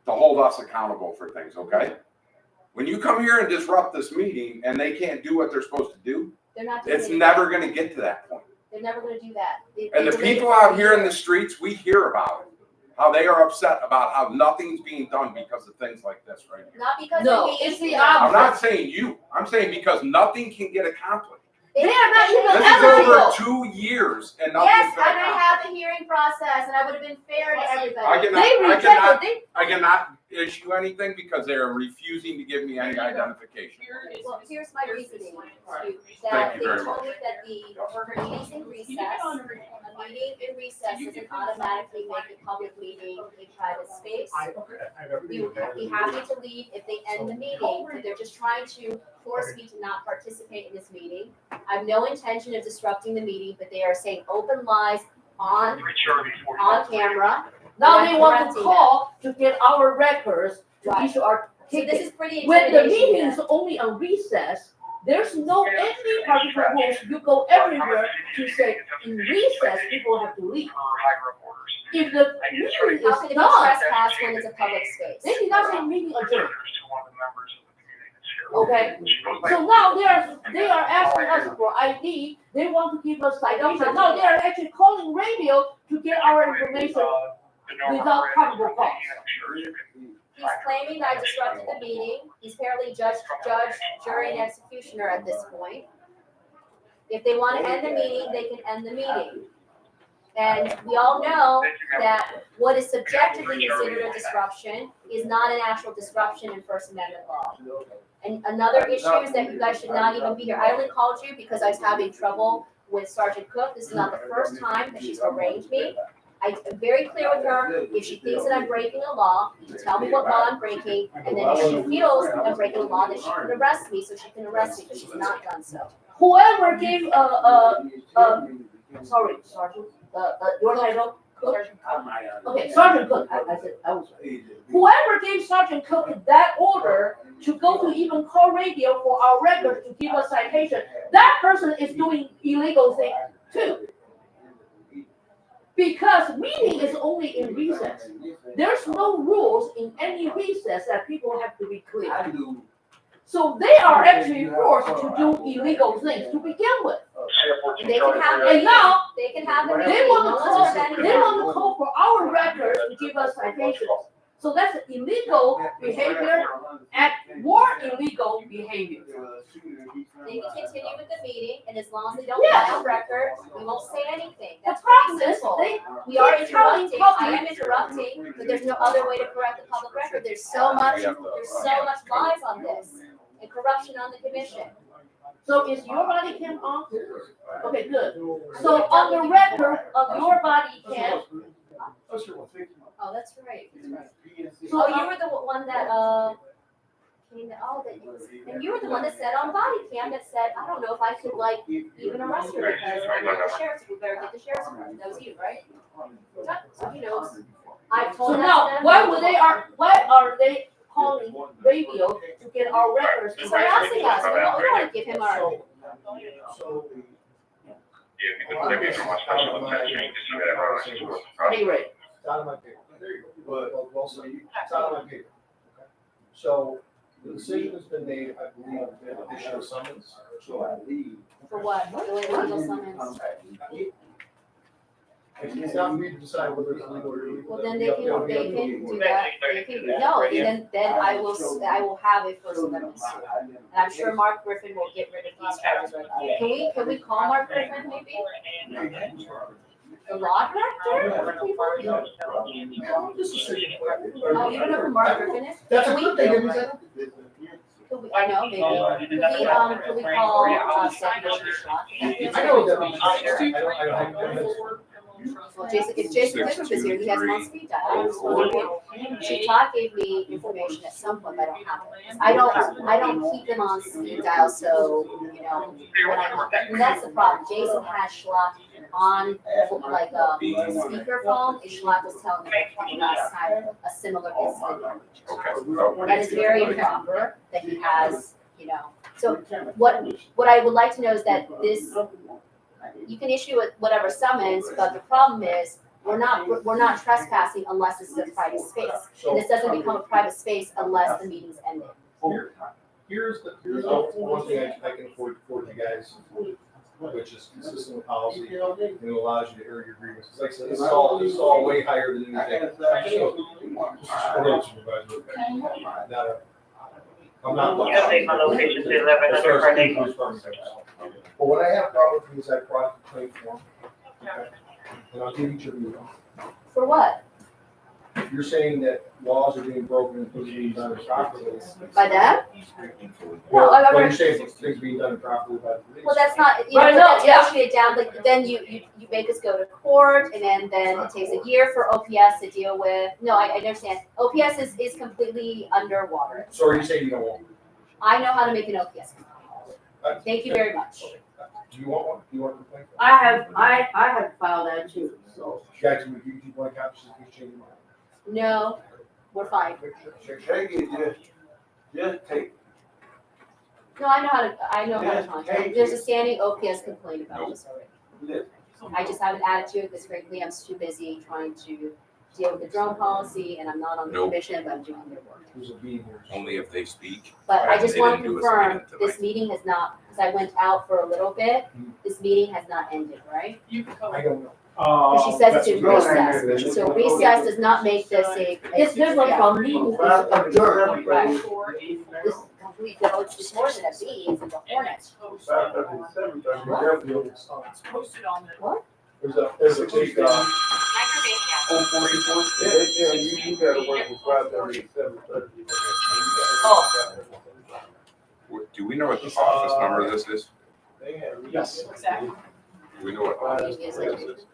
to hold us accountable for things, okay? When you come here and disrupt this meeting and they can't do what they're supposed to do, They're not doing it's it. never gonna get to that point. They're never gonna do that. And the They delayed people it for out a here in year. the streets, we hear about it. How they are upset about how nothing's being done because of things like this right here. Not because No, of me. it's the I'm not saying you, I'm saying because nothing can get accomplished. They They are not even This is eligible. over 2 years and nothing's Yes, been and I accomplished. have the hearing process, and I would have been fair to I everybody. cannot, They I cannot issue anything because they are refusing to give me any identification. Well, here's my reasoning, Thank that you they very told much. me that the meetings in recess, a meeting in recess doesn't automatically make a public meeting a private space. You would be happy to leave if they end the meeting, but they're just trying to force me to not participate in this meeting. I have no intention of disrupting the meeting, but they are saying open lies on camera. Now And they I'm want to correcting call to get our records to Right. issue our So this ticket. is pretty When the intimidation meeting here. is only a recess, there's no any particular rules. You go everywhere to say in recess, people have to leave. If the meeting How can it is be done, trespass when it's a public space? they did not say meeting adjourned. Okay, so now they are asking us for ID, they want to give us citation, no, they are actually calling radio to get our information without probable cause. He's claiming that I disrupted the meeting. He's apparently judge, jury, and executioner at this point. If they want to end the meeting, they can end the meeting. And we all know that what is subjectively considered a disruption is not an actual disruption in First Amendment law. And another issue is that you guys should not even be here. I only called you because I was having trouble with Sergeant Cook. This is not the first time that she's arraigned me. I'm very clear with her, if she thinks that I'm breaking a law, to tell me what law I'm breaking, and then if she feels I'm breaking a law, then she can arrest me, so she can arrest me, but she's not done so. Whoever gave, sorry, Sergeant, your title? Cook? Okay, Sergeant Cook, I said, I was right. Whoever gave Sergeant Cook that order to go to even call radio for our records to give us citation, that person is doing illegal thing too. Because meeting is only in recess. There's no rules in any recess that people have to be clear. So they are actually forced to do illegal things to begin with. And they can have, And now, they can have a they meeting, want no to one's call, preventing they them. want to call for our records to give us citations. So that's illegal behavior and more illegal behavior. They can continue with the meeting, and as long as they don't Yes. have a record, we won't say anything. The That's problem pretty is, simple. they We are keep telling interrupting, I am public, interrupting, but there's no other way to correct the public record. There's so much lies on this, and corruption on the commission. so is your body cam on? Okay, good. So on the record of your body cam, Oh, that's right, that's right. so Oh, you were the one that, came to, oh, that you, and you were the one that said on body cam that said, I don't know if I could like even arrest her because I'm not the sheriff's, we better get the sheriff's report. That was you, right? So he knows. I so told that now, to them. why are they calling radio to get our records? He's harassing us, we don't wanna give him our. Anyway, It's out of my paper. There you go. But, well, so you, it's out of my paper. So the decision has been made, I believe, to issue a summons. For what? Illegal summons. It's not for me to decide whether it's legal or illegal. Well, then they can do that, they can, no, then I will have a First Amendment suit. And I'm sure Mark Griffin will get rid of these charges right now. Can we call Mark Griffin maybe? The law director? Oh, you don't know who Mark Griffin is? That's a Can we- good thing, isn't it? I know, maybe. Could we call, Secretary Schlott? I know that means, I don't. Well, Jason, if Jason Clifford was here, he has him on speed dial. Chief Todd gave me information at some point, but I don't have it. I don't keep them on speed dial, so, you know, and that's the problem. Jason has Schlott on, like, speakerphone, and Schlott was telling me that last time a similar incident. That is very improper, that he has, you know, so what I would like to know is that this, you can issue it whatever summons, but the problem is, we're not trespassing unless this is a private space. And this doesn't become a private space unless the meeting's ended. Here's the one thing I can afford for you guys, which is consistent with policy, and it allows you to air your grievances. Like I said, this is all way higher than anything. I'm not. But what I have brought with me is I brought the complaint form. And I'll give each of you one. For what? You're saying that laws are being broken and things being done improperly. By that? Well, No, when you're saying things being done improperly by the police. Well, that's not, you know, that's negotiated down, like, then you make us go to court, and then it takes a year for OPS to deal with, no, I understand. OPS is completely underwater. So are you saying you don't want one? I know how to make an OPS. Thank you very much. Do you want one? Do you want a complaint? I have filed that too, so. Guys, do you want to capture this change your mind? No, we're fine. Just take. No, I know how to contact. There's a standing OPS complaint about this already. I just haven't added to it because frankly, I'm too busy trying to deal with the drone policy, and I'm not on the commission, but I'm doing their work. Only if they speak. But I just They want to didn't do us a confirm, meeting tonight. this meeting has not, because I went out for a little bit, this meeting has not ended, right? I don't know. Because she says it's in recess, so recess does not make this a. It's different from meeting. Right. This is complete, it's more than a bee, it's a hornet. It's posted on the. What? There's a big, Yeah, you gotta work from 5:30 to 7:30. Do we know what the office number of this is? yes. Exactly. Do we know what office number this is?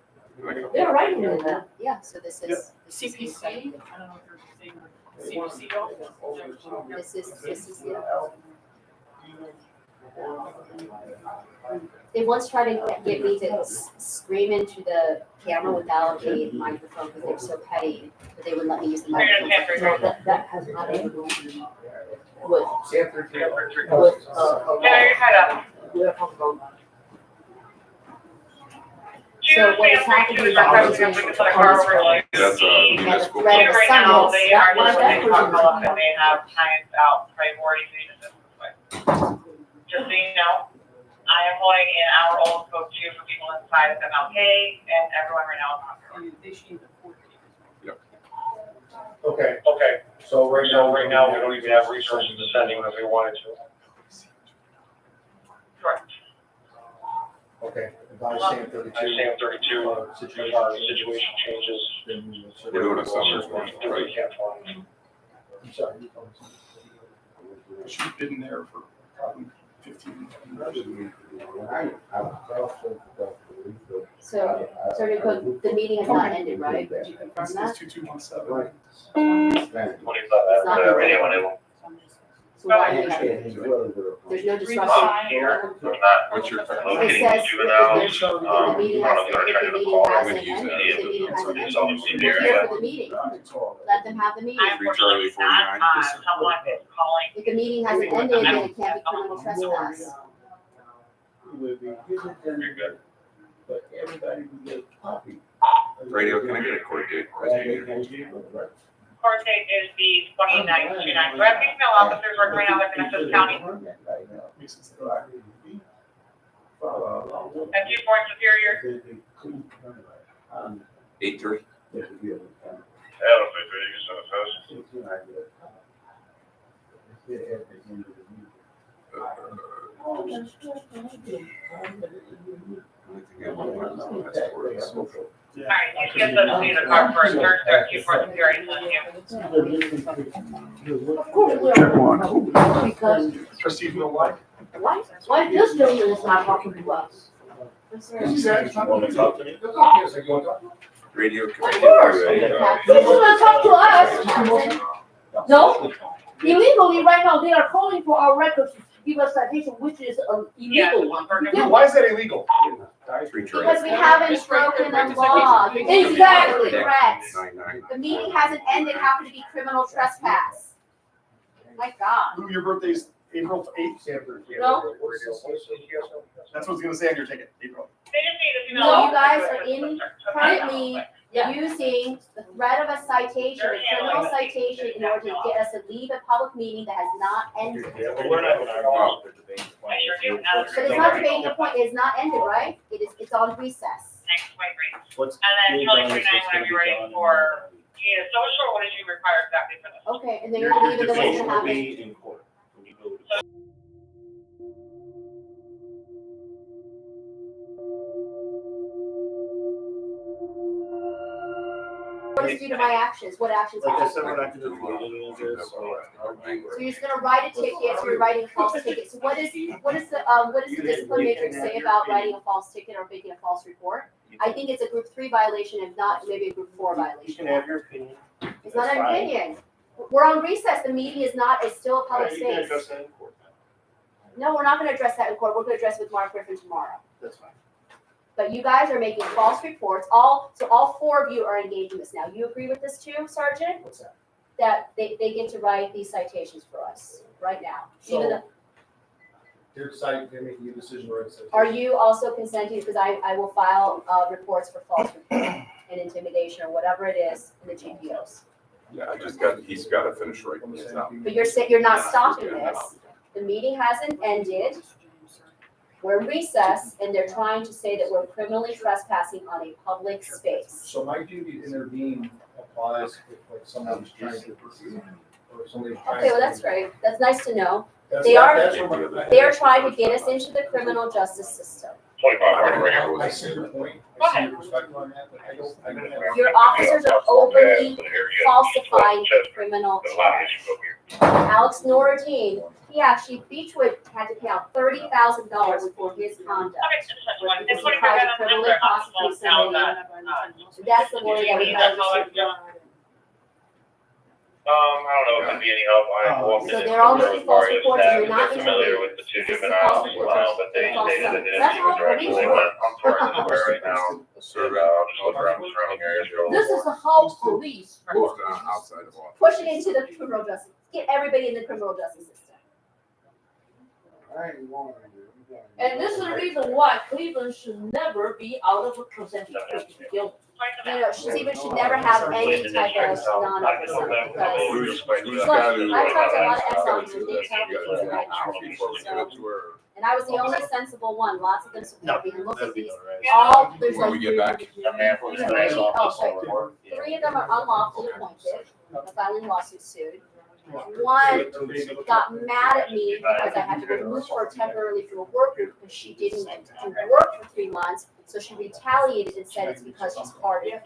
They're right here in that. Yeah, so this is. CPC, I don't know if you're saying CPC office. This is, yeah. They once tried to get me to scream into the camera without a microphone because they were so petty, but they wouldn't let me use the microphone. No, that has nothing to do with. You're head up. So what is happening is that That's That's a and the municipal. threat of a Right now, summons, they are not just that in talk person. about and they have timed out priority meetings this way. Just so you know, I am holding an hour-old code 2 for people inside of MLK, and everyone right now is on. Okay, Okay, so right so now. right now, we don't even have resources to send even if we wanted to. Correct. Okay, by saying 32. I'm saying 32, our situation changes. We're doing a summer one, right? I'm sorry. She's been there for probably 15 years. So, Attorney Cook, the meeting has not ended, right? Did you confirm It's that? 2217. It's not ended. So why do we have it? There's no disruption. Here, What's your? It says if there's, the meeting has, if the meeting hasn't ended, if the meeting hasn't ended, we're here for the meeting. Let them have the meeting. I unfortunately not, someone is calling. If the meeting hasn't ended, then it can't be criminal trespass. But everybody will get a copy. Radio, can I get a court date? Court date is the 29th, 29th. We have female officers working right now in Essex County. And Newport Superior. 8:30. Alright, you get those to the car for a search there, Newport Superior. Of course we are. Because Trustee, you know why? why this gentleman is not talking to us? Radio, can Of I course. get you a, He's gonna talk to us. No, illegally, right now, they are calling for our records to give us citation, which is an illegal one. Why is that illegal? Because we haven't broken the law. Exactly. Correct. The meeting hasn't ended, how could it be criminal trespass? My God. Lou, your birthday's April 8th? No. That's what it's gonna say on your ticket, April. No, you guys are currently using the threat of a citation, a criminal citation, in order to get us to leave a public meeting that has not ended. But we're not gonna. But it's not debating the point, it's not ended, right? It's on recess. And then Kelly 29, whenever you're ready for, do you need a social, or what did you require exactly for this? Okay, and then you're gonna leave it, then what's gonna happen? In court. When you go to- What is due to my actions? What actions? Like I have said, I we're not gonna do any of this or argue. So you're just gonna write a ticket, so you're writing a false ticket. So what is the discipline matrix say about writing a false ticket or making a false report? I think it's a group 3 violation, if not, maybe a group 4 You violation. can have your opinion. It's not That's an fine. opinion. We're on recess. The meeting is not, it's still a public You can space. address that in court. No, we're not gonna address that in court. We're gonna address it with Mark Griffin tomorrow. That's fine. But you guys are making false reports. All 4 of you are engaged in this now. You agree with this too, Sergeant? What's that? That they get to write these citations for us right now. Even though, They're deciding, they're making a decision right now. are you also consenting, because I will file, reports for false report and intimidation or whatever it is in the GPOs. Yeah, he's gotta finish writing this out. But you're not stopping this. The meeting hasn't ended. We're in recess, and they're trying to say that we're criminally trespassing on a public space. So my duty to intervene applies if like somebody's trying to, or somebody's trying to. Okay, well, that's great. That's nice to know. That's- They are- that's what my- They are trying to get us into the criminal justice system. I see your point, I see your perspective on that, but I don't have. Your officers are overly falsifying the criminal charge. Alex Noradine, he actually, Beechwood had to pay out $30,000 for his conduct. Because he tried to criminally prosecute somebody. That's the lawyer that we have. I don't know if it'd be any help. I walked So in they're all making false as reports, and you're not they're familiar interviewing. with the two This is juveniles, false reports. but they False stated that reports. they That's didn't all even directly. police I'm work. touring the square right now. So, just look around the surrounding areas. This is the how police work. Outside of office. Pushing into the criminal justice, get everybody in the criminal justice system. I ain't going to do it. And this is the reason why Cleveland should never be out of a consent decree to begin with. You know, she never have any type of non-oversight because, Who's look, got to, I talked to a lot of gotta ex-officers, do they this. tell me You things gotta that I do don't it before we know. give it to her. And I was the only sensible one, lots of them support me, and look at these, all, there's When like. we get back. Three of them are unlawfully appointed, filing lawsuit sued. One got mad at me because I had to remove her temporarily from a work group because she didn't do work for 3 months. So she retaliated and said it's because she's part of it.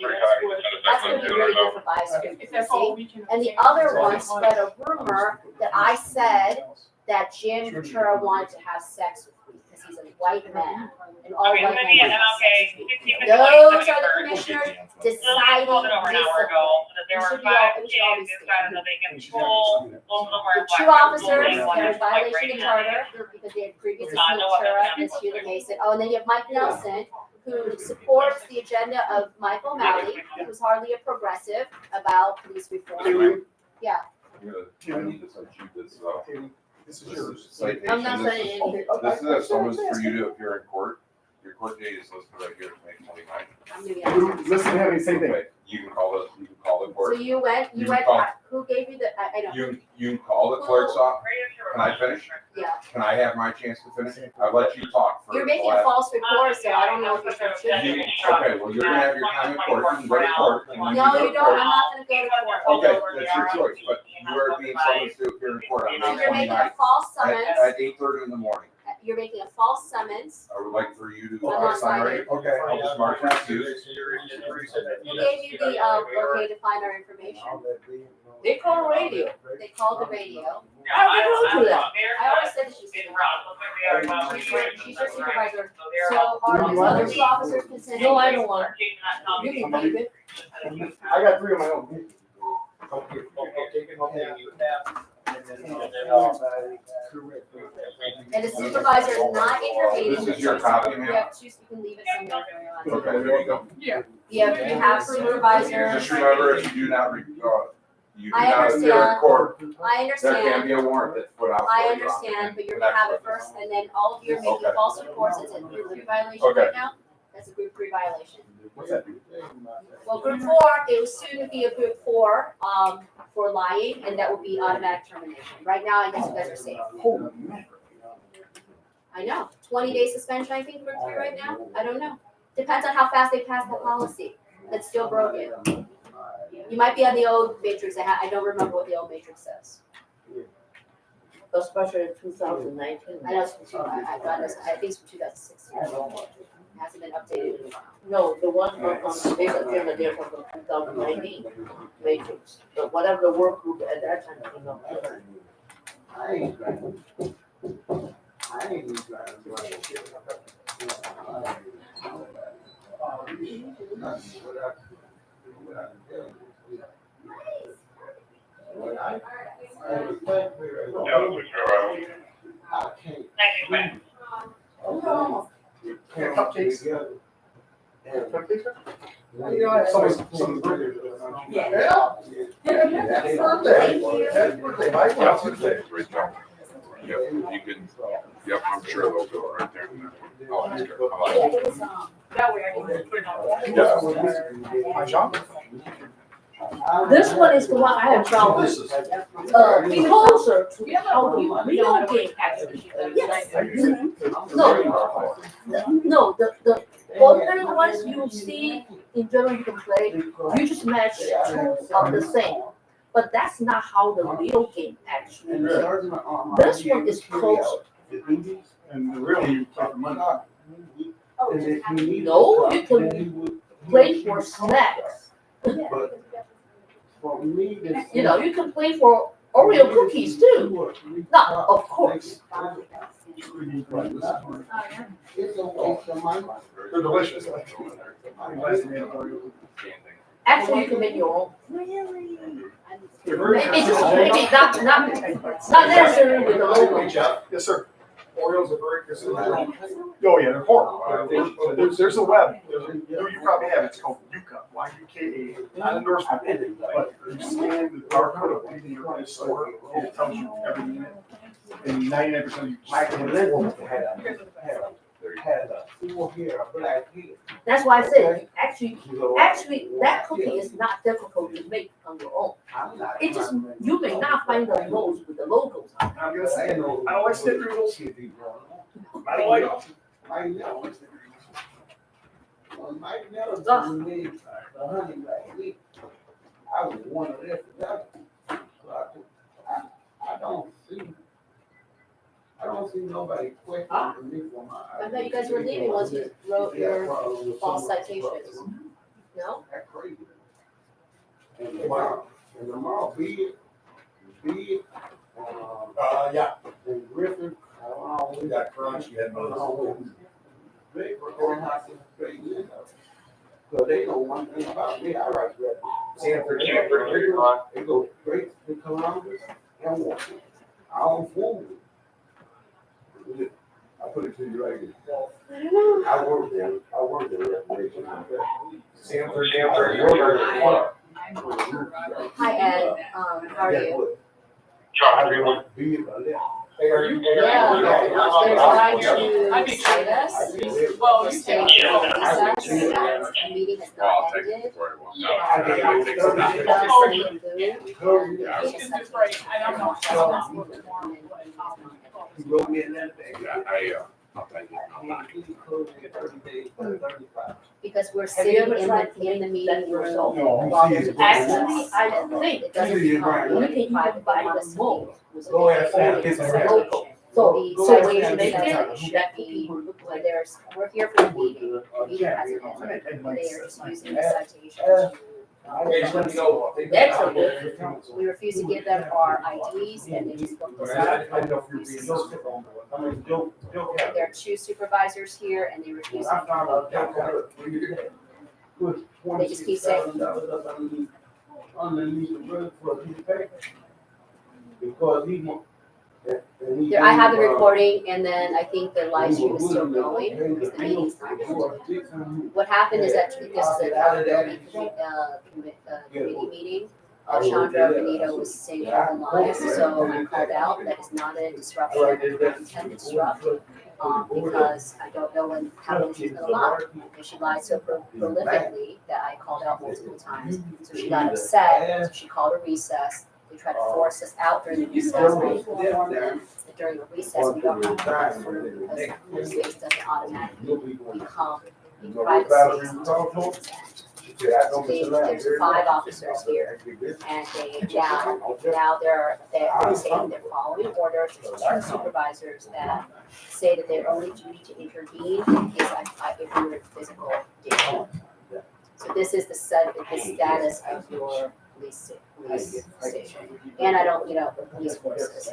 That's gonna be really good for biosecurity. And the other one spread a rumor that I said that Jim Ventura wanted to have sex with me because he's a white man and all Okay, white I'm gonna be men. at MLK, 15 Those are the commissioners deciding over an hour ago, that there were 5 kids decided that they can pull, most of them were Two black. officers, there was violation of charter because they had previously seen Ventura and Sheila Mason. Oh, and then you have Mike Nelson, who supports the agenda of Michael O'Malley, who's hardly a progressive about police reform. Yeah. I need to send you this, This is this yours. is citation. I'm not saying anything. This is a summons for you to appear in court. Your court date is listed right here, May 29th. I'm gonna be honest. Listen, have any same thing. Okay, you can call the So court. you went, You call. who gave you the, I don't, You can call the clerk's office. Can I finish? yeah. Can I have my chance to finish? I've let you talk for. You're the making a last- false report, so I don't know if you should. Okay, well, you're gonna have your time in court. You can go to court. and when No, go to you don't, court- I'm not gonna go to court. Okay, that's your choice, but you are being summoned to appear in court on So May you're making a 29th false at summons, 8:30 in the morning. you're making a false summons. I would like for you to I'm not sign signing. right. Okay, I'll just mark your excuse. Who gave you the, okay to find our information? They call radio. They called the radio. I go to them. I always said that she's your supervisor. So are these other two officers consenting? No, I don't want. You can keep it. I got 3 of my own. And the supervisor is not intervening. This is your copy, ma'am? You have two, you can leave it somewhere if you want. Okay, there you go. You have supervisor. Just remember, if you do not, you do I not appear in understand. court, I there can understand, be a warrant that's put out. I for you. understand, but you're That's gonna have it what- first, and then all of you are making Okay. false reports, it's a group 3 violation Okay. right now? That's a group 3 violation. What's that? Well, group 4, it will soon be a group 4, for lying, and that will be automatic termination. Right now, I guess you guys are safe. I know, 20-day suspension, I think, group 3 right now, I don't know. Depends on how fast they pass the policy, that's still broken. You might be on the old matrix, I don't remember what the old matrix says. Especially in 2019. I know it's from I think it's from 2016. It hasn't been updated in a while. No, the one on this agenda there from 2019 matrix. But whatever the work group at that time came up with. I ain't driving. I ain't even driving. Cupcakes. Somebody's birthday. Yeah. Happy birthday. Happy birthday, Mike. Yeah, great job. Yep, you can, yep, I'm sure they'll do it right there. Oh, that's good. I like it. That way I can put it on. Yeah. My job. This one is the one I have trouble with. Closer to how the real game actually. Yes. No, the ordinary ones you see in general you can play, you just match 2 of the same. But that's not how the real game actually is. This one is closer. And the real you play for money. No, you can play for snacks. For me, this. You know, you can play for Oreo cookies too. Not, of course. It's a waste of money. They're delicious. Actually, you can make your own. They're very It's just maybe not necessarily with the logo. Hey, Jeff. Yes, sir. Oreos are very good. Oh, yeah, they're horrible. There's a web. You probably have it. It's called Yuka. Y-U-K-A. Not endorsement. But you scan the barcode of anything you're going to store, and it tells you every minute And 99% of you. Michael Lincoln had a full hair, a black head. That's why I said, actually, that cookie is not difficult to make on your own. I'm not It just, trying to- you may not find the rolls with the logos on it. I'm gonna say, I don't like snickerdoodles. I don't like them. Mike Nelson. When Mike Nelson made the honey last week, I was one of them. I don't see nobody questioning me for my. I thought you guys were leaving once you wrote your false citations. No? That's crazy. And tomorrow, be it, Yeah. and Griffin, We got crunch, you had those. they were going out to straight in. So they know one thing about me, I write that. Sanford. They go straight to Columbus and Washington. I don't fool with it. I put it to you right here. I don't know. I work there. Sanford. Hi, Ed. How are you? Be it or left. Hey, are you? Yeah, they're trying to cite us. Well, We're you staying can. in recess. The meeting has Well, I'll not take it ended. before I walk Yeah. out. They I take some have time. free food and Yeah. it's This just is great. I don't know. He wrote me in that thing. Yeah, I'll take it. I'll knock it. He closed in 30 days, 35. because we're Have you sitting ever in tried the meeting room No, while there's a Actually, recess. I And think it doesn't you become can even private, buy they want the us to mold. meet. So Go they ahead, hold get it some as a red. local. So, The so when citation they says finish, that we, when there's, we're here for the meeting, the meeting hasn't ended. They are just using the citation to. Hey, just let me know. Excellent. We refuse to give them our IDs and they just looked us up. I didn't know if you were being no. I mean, Joe had There are two supervisors here and they refuse I to. found out Joe had put They just keep saying- $26,000 up underneath the roof for his pay. Because he want. There, I have the recording and then I think the live stream is still going because the meeting's not ended. What happened is that this is a accountability committee meeting. Chandra Benito was saying all the lines, so I called out that is not a disruption, I didn't intend to disrupt. Because I don't know how long she's gonna lie. And she lied so prolifically that I called out multiple times. So she got upset, so she called a recess. They tried to force us out during the recess. I informed them that during the recess, we don't have to because the space doesn't automatically become a private space. So there's 5 officers here, and now they're saying they're following orders. There's 2 supervisors that say that they're only duty to intervene in case if you're in physical danger. So this is the status of your police station, and I don't, the police forces.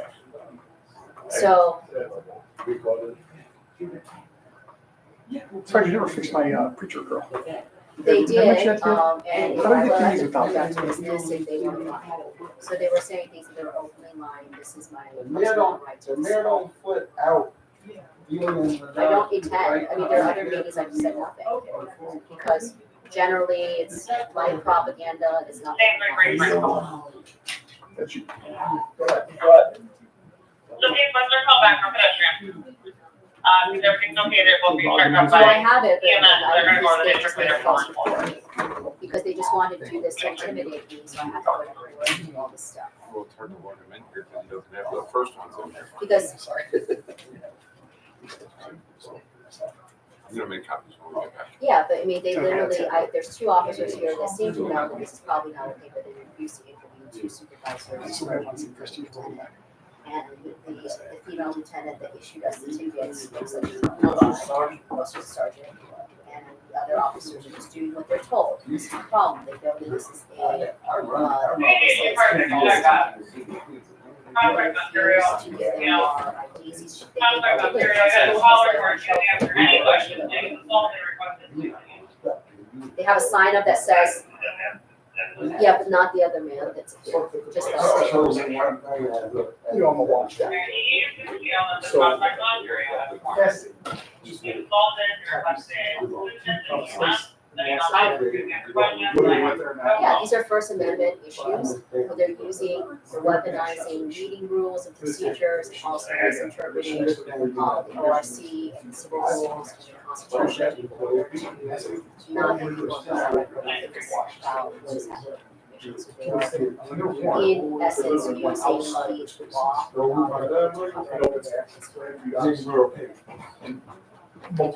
So Sorry, you never fixed my preacher girl. they did, and if How do I they was get to these without come back that? to business if they were lying. So they were saying things that they were openly lying, this is my The mayor personal don't, right to the mayor don't put out feelings. I don't intend, I mean, there are other meetings I've said nothing, because generally it's light propaganda, it's not. That's you. So please, let's call back for pedestrian. Because everything's okay, there will be checked out So I by have it, but EMS, they're gonna go to the they district just made leader a false report. Because they just wanted to do this to intimidate me, so I have to go to court and do all this stuff. We'll turn the one in here because he doesn't have the first ones in there. Because I'm gonna make copies when we get back. yeah, but I mean, they literally, there's 2 officers here that seem to know that this is probably not okay, but they refuse to intervene, 2 supervisors. And the female lieutenant that issued us the tickets looks like she's a sergeant. And the other officers are just doing what they're told. This is the problem, they know that this is Contract Ontario, to give them our IDs. Contract Ontario, I got a caller who are shooting after any questions, they consulted requested. They have a sign up that says, yeah, but not the other man that's here, just us. You know, I'm a watch guy. And he used to be on the contract Ontario. Consulted, requested, solutions, and he wants Let me know if you have questions. Yeah, these are First Amendment issues, where they're weaponizing meeting rules and procedures, and also misinterpreting, the ORC and civil rules and the Constitution. Not that people are about what is happening. In essence, using the law,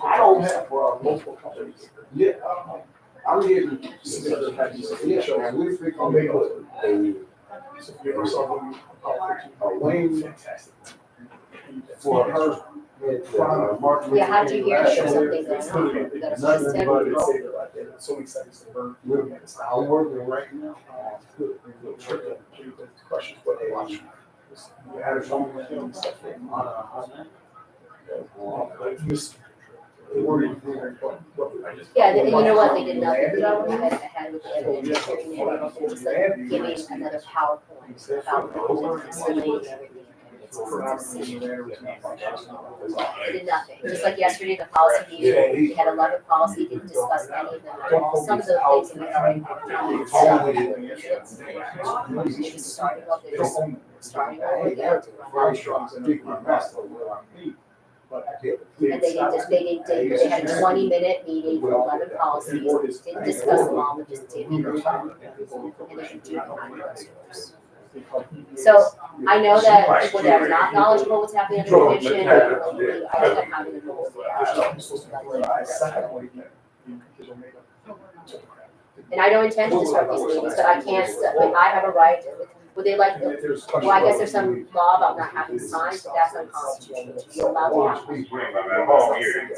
I don't have multiple companies. Yeah. I'm getting. Yeah, we're freaking. A wing for her. Yeah, how did you hear there's something going on? You got a system? So many seconds to burn. I'm working right now. Questions, what they watch. You added so many things. Yeah, and you know what, they did nothing, they went ahead with the evidence hearing it, just like giving another PowerPoint about the facility and everything. They did nothing, just like yesterday, the policy meeting, we had 11 policy, didn't discuss any of them, some of the things that we already worked on. They just started off, they're just starting over again. And they had a 20-minute meeting for 11 policies, didn't discuss them all, but just did the time. And they should do it. So I know that people that are not knowledgeable what's happening in the commission, I think I'm having a goal. And I don't intend to disrupt these meetings, but I can't, but I have a right, would they like, well, I guess there's some law about not having signs, but that's unconstitutional, to be allowed to have. So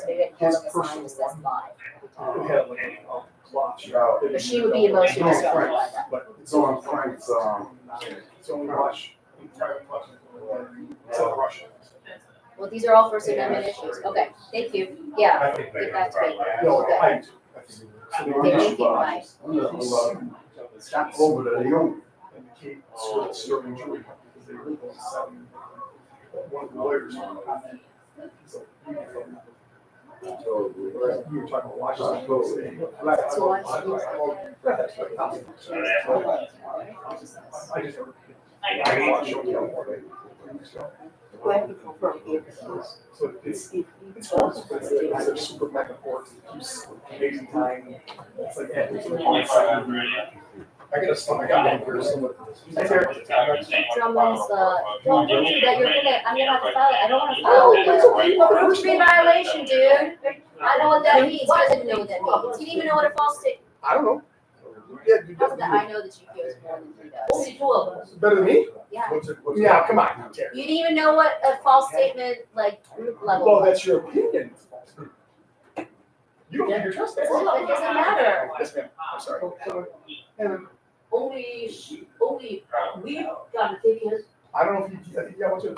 maybe I can look a sign that says live. But she would be emotionally disrupted by that. But it's on Frank's, it's only Rush. It's on Russia. Well, these are all First Amendment issues. Okay, thank you. Yeah, get back to me. Okay. Okay, thank you, bye. Over there, they own. And the key serving jury because they were selling one of the lawyers. So we were talking about Washington. So it's super back and forth. It's amazing time. It's like, I got a stomach. I got here somewhere. Drummond's, don't do that, I'm gonna have to file it, I don't wanna file it. First degree violation, dude. I know what that means, I didn't know what that means. You didn't even know what a false statement. I don't know. How's that? I know that GP is more than he does. Only 2 of us. Better than me? Yeah. Yeah, come on, Terry. You didn't even know what a false statement, like, group level. Well, was. that's your opinion. You don't think you're trusted. It doesn't matter. Yes, ma'am. I'm sorry. Only, we got a ticket. I don't know if you, I think you got one too.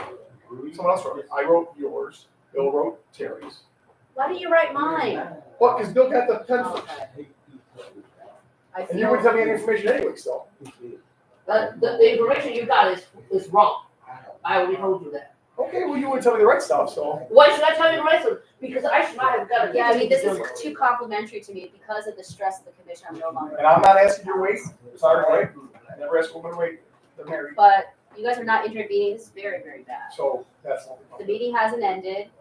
Someone else wrote it. I wrote yours. Bill wrote Terry's. Why do you write mine? Well, because Bill got the pen first. I And you wouldn't tell me any information anyway, so. The information you got is wrong. I already told you that. Okay, well, you wouldn't tell me the right stuff, so. Why should I tell you the right stuff? Because I should not have got a. Yeah, I mean, this is too complimentary to me because of the stress of the commission. I'm no longer. And I'm not asking your weight. Sorry, right? I never ask a woman to wait. They're married. But you guys are not intervening. This is very, very bad. So that's. The meeting hasn't ended,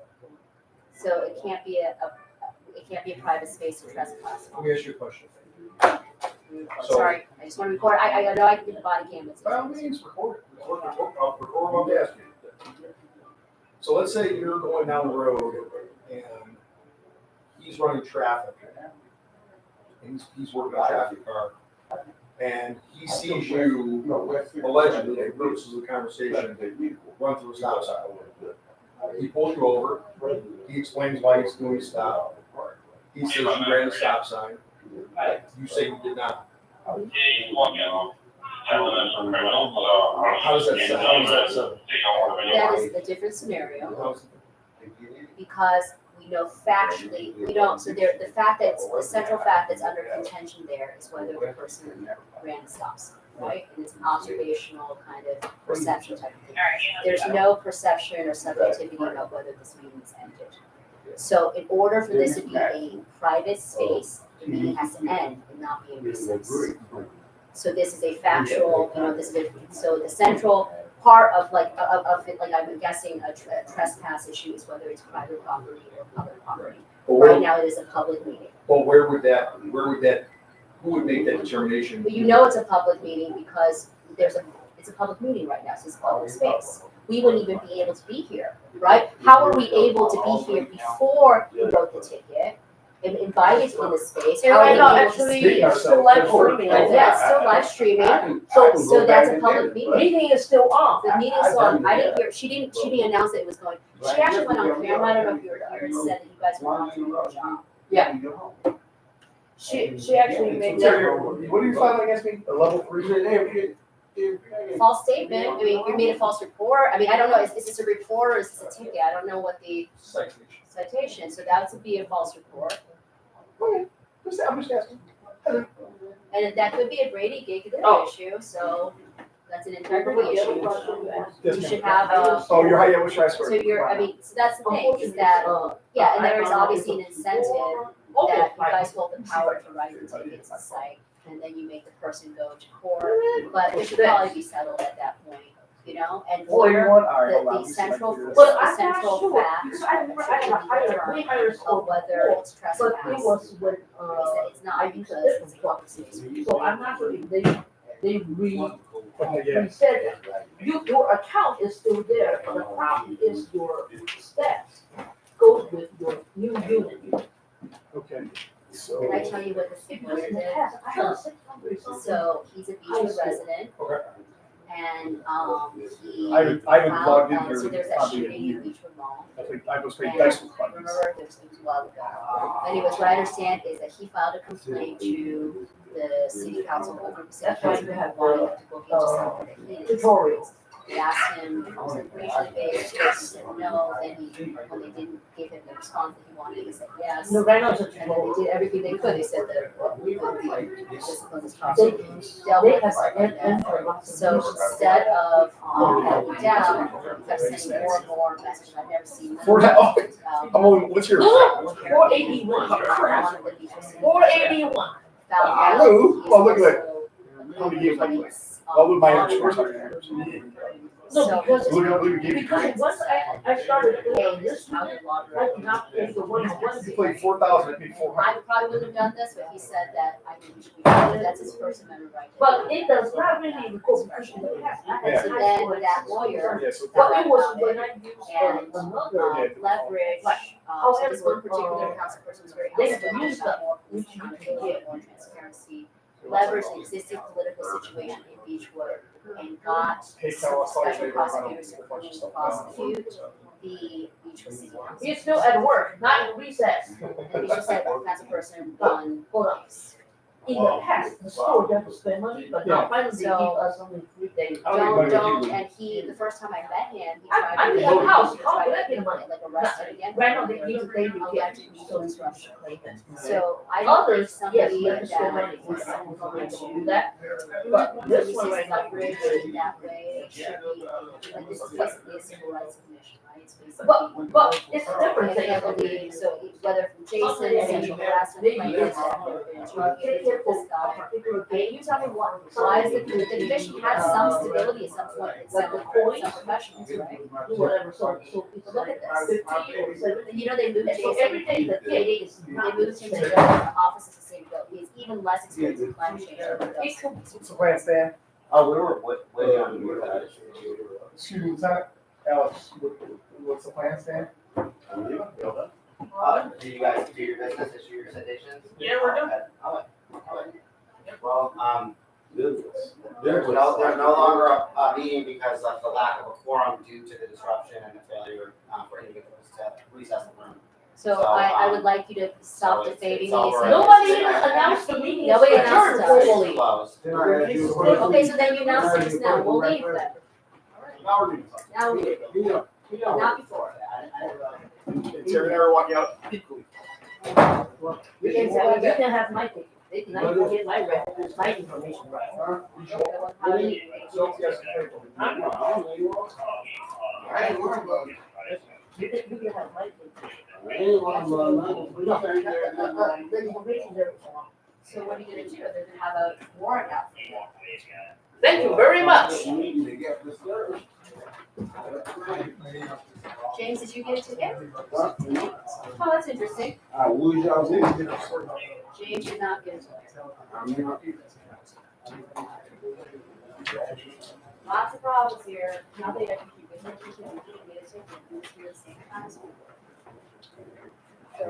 so it can't be a private space to trespass. Let me ask you a question. Sorry, I just want to record. I know I can get the body cam. By all means, record it. Record what I'm asking. So let's say you're going down the road and he's running traffic. And he's working a traffic car. And he sees you allegedly, he notices the conversation, run through a stop sign. He pulls you over. He explains why he's doing a stop. He says you ran a stop sign. You say you did not. How does that sound? That is a different scenario because we know factually, we don't, so there, the central fact that's under contention there is whether the person ran a stop sign, right? And it's an observational kind of perception type of thing. There's no perception or subjectivity about whether this meeting is ended. So in order for this to be a private space, the meeting has to end and not be in recess. So this is a factual, so the central part of it, like I'm guessing a trespass issue is whether it's private property or public property. Right now it is a public meeting. Well, who would make that determination? But you know it's a public meeting because it's a public meeting right now, so it's public space. We wouldn't even be able to be here, right? How are we able to be here before you wrote the ticket and invited in the space? How are we able to see Actually, it? it's still live streaming. Yeah, it's still live streaming, so that's a public meeting. Meeting is still on. The meeting's on, I didn't hear, she didn't announce that it was going, she actually went on camera, I don't know if you were here, and said that you guys were not doing your job. Yeah. She actually made Sir, that. what are you filing against me? A level 3? False statement, I mean, you made a false report, I mean, I don't know, is this a report or is this a ticket? I don't know what the citation, so that would be a false report. Okay, I'm just asking. And that could be a Brady gig issue, so that's an integrity issue. You should have a. Oh, you're high, yeah, what should I swear? So so that's the thing, is that, yeah, and there is obviously an incentive that you guys hold the power to write the ticket to the site, and then you make the person go to court, but it should probably be settled at that point, and here, the central facts of whether it's trespass. But it was when, It's not because it's a public space. so I'm not really, they said, your account is still there, but the problem is your steps goes with your new unit. Okay, Can I tell you what the stipulation is? So he's a Beechwood resident. Okay. And, he. I haven't logged in filed, here. so there's that shooting in Beechwood Mall. I think I was paid And dice with I remember it was a while ago. Anyways, what I understand is that he filed a complaint to the city council, a group of city council had wanted him to look into something that he didn't. Tutorials. They asked him, was it racially based, he said no, then when they didn't give him the response that he wanted, he said yes. No, right now it's a And then tutorial. they did everything they could, they said that the discipline was They, possible. Dealt they with have, it. and. So instead of cutting down, he kept sending more and more messages, I've never seen. I'm only, what's yours? 481. 481. Hello. Oh, look at that. How many games I play? Oh, look, my scores are. No, because, Look at games. because once I started playing this, I did not play the one. You played 4,000, I paid 400. I probably wouldn't have done this, but he said that I think we should be, that's his First Amendment right. But it does not really record because in the past, I had So high then school that lawyer. Yeah, so. But it was when I used And, another, leverage, so this one particular council person was very they outspoken used about the, more which you police can accountability, get. more transparency, leverage the existing political situation in Beechwood, and got Hey, Cal, I saw you special later, I'm gonna prosecutors do to a bunch of stuff. prosecute the Beechwood City Council. He's still at work, not in recess. And he just said that's a person on Hold on. police. In the past, the school got to spend money, but now finally they give us only 3 days. And he, the first time I met him, he tried to. I'm in the house, how tried did I to get money? like arrested again. Right now, they give the daily Alleged gift. legal So disruption. it's So I don't think others, yes, somebody you have to spend that money. is We're going going to to do that. But this one right now, leverage in that way should be, like, this is basically a civil rights commission, right? It's basically. But it's a different And thing. I believe, so whether from Jason, sexual harassment claims, that have been adjudicated with this guy. And you tell me why is the commission has some stability at some point, it's some professionals, right? Whatever, so Look at this. 15 years, 17 You know, they moved So Jason, every day that they is not moved him to the the office of sustainability, he's even less experienced in climate change than he does. What's the plan, Stan? Oh, we were way on your side. Excuse me, Lieutenant Alex, what's the plan, Stan? Do you guys do your business, issue your citations? Yeah, we're done. Well, there's no longer a meeting because of the lack of a quorum due to the disruption and the failure for individuals to recess the room. So I would like you to stop so it's defaming me. all right. Nobody even announced the meeting. Nobody It's announced adjourned it. formally. Closed. Okay, so then you announce things now, we'll leave then. Now we're doing something. Now we leave, not before. Terry and I are walking out equally. You can have my ticket. They can get my records, my information right. How do you- So, yes, I'm wrong. I ain't worried about it. You can have my ticket. So what are you gonna do? They're gonna have a warrant out for you. Thank you very much. James, did you get a ticket? Oh, that's interesting. James did not get a ticket. Lots of problems here. Nothing I can keep it. You can't get a ticket. You're the same time. So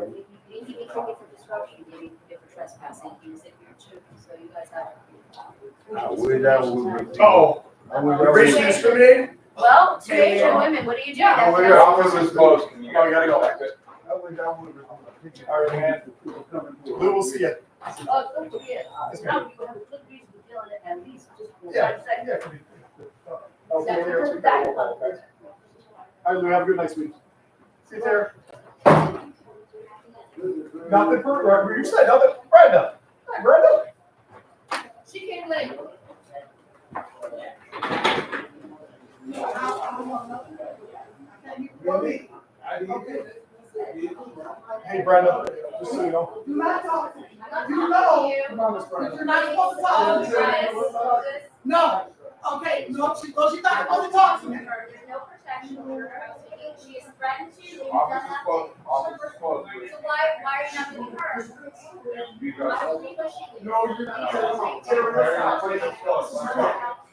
if you didn't give me a ticket for disruption, you gave me a ticket for trespassing. He was in here too. So you guys have. Oh. Racially discriminated? Well, two Asian women, what do you do? That's- Your office is closed. You gotta go. All right, man. We will see you. Oh, don't forget, now you have a good reason to kill it at least just for Yeah, 5 seconds. yeah. Okay, there. All right, have a good next week. See you there. Nothing for, you said nothing, Brenda. Hi, Brenda. She came late. Hey, Brenda, just so you know. Do not talk to me. You know, Come on, Miss Brenda. you're not supposed to talk to me. No, okay, no, she's not supposed to talk to me. There's no protection order. She is threatened to. You've done Office is nothing. closed. Office is closed. So why are you not leaving her? Why would you push it? No, you're not. Office is closed.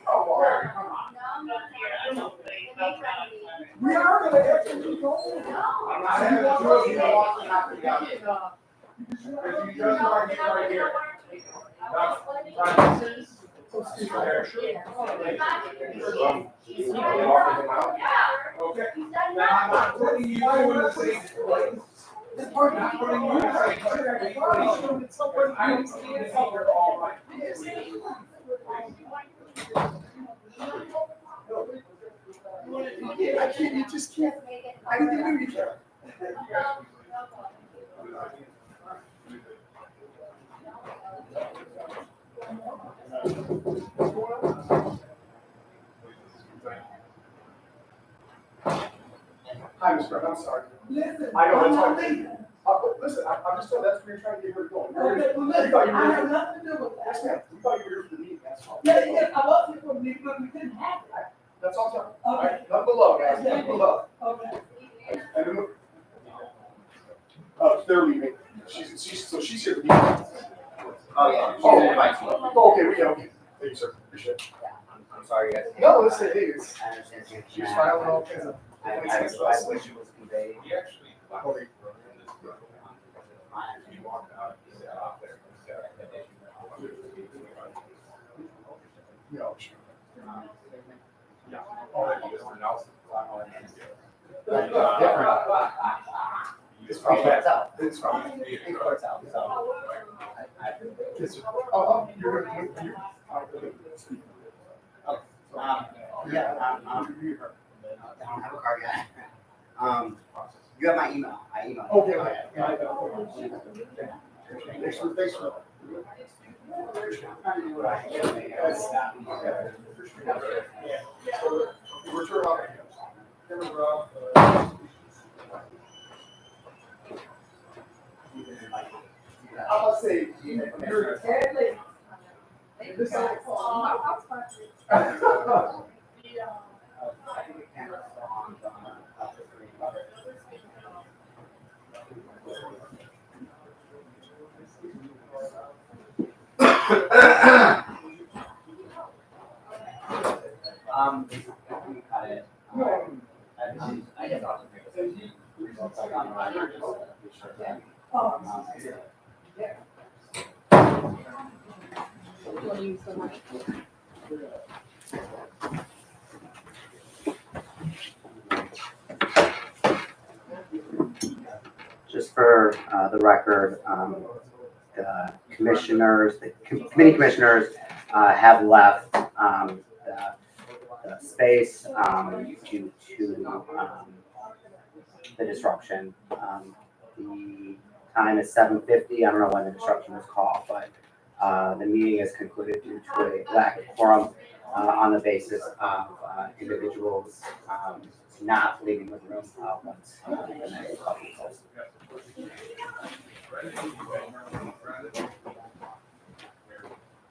Oh, come on. We are gonna have to go. I'm not having to do it. You don't want to have to go. If you just are here, right here. Okay. Then I'm not putting you in the same place. I'm not putting you in the same place. I understand how you're all right. I can't, you just can't. I didn't do anything. Hi, Mr. Brett, I'm sorry. Listen, I know, I'm that's not fine. leaving. Listen, I'm just saying, that's where you're trying to get her going. Okay, well, listen, I have nothing to do with Yes, that. ma'am, we thought you were here for the meeting, that's all. Yeah, yeah, I was here for a meeting, but we couldn't have it. That's all, sir. All right, nothing but love, guys, nothing but love. Okay. And then, they're leaving. She's here to meet. Oh, yeah. Oh, okay, okay. Thank you, sir. Appreciate it. I'm sorry, guys. No, listen, hey, it's, I understand. she's filing all kinds of. I wish it was conveyed. He actually. Okay. He walked out, he sat out there. Yeah, sure. Yeah. Oh, Mr. Nelson. It's from court's out. It's from. It's court's out, so. Yes, sir. Oh, you're gonna, you. Yeah, I don't have a card yet. You have my email. I emailed. Okay. Thanks for. Return I'll say, you're a tad late. This is. We cut it. I just thought just for the record, the commissioners, the committee commissioners have left the space due to the disruption. The time is 7:50. I don't know when the disruption was called, but the meeting is concluded due to a lack of quorum. on the basis of individuals not leaving the room once the next couple of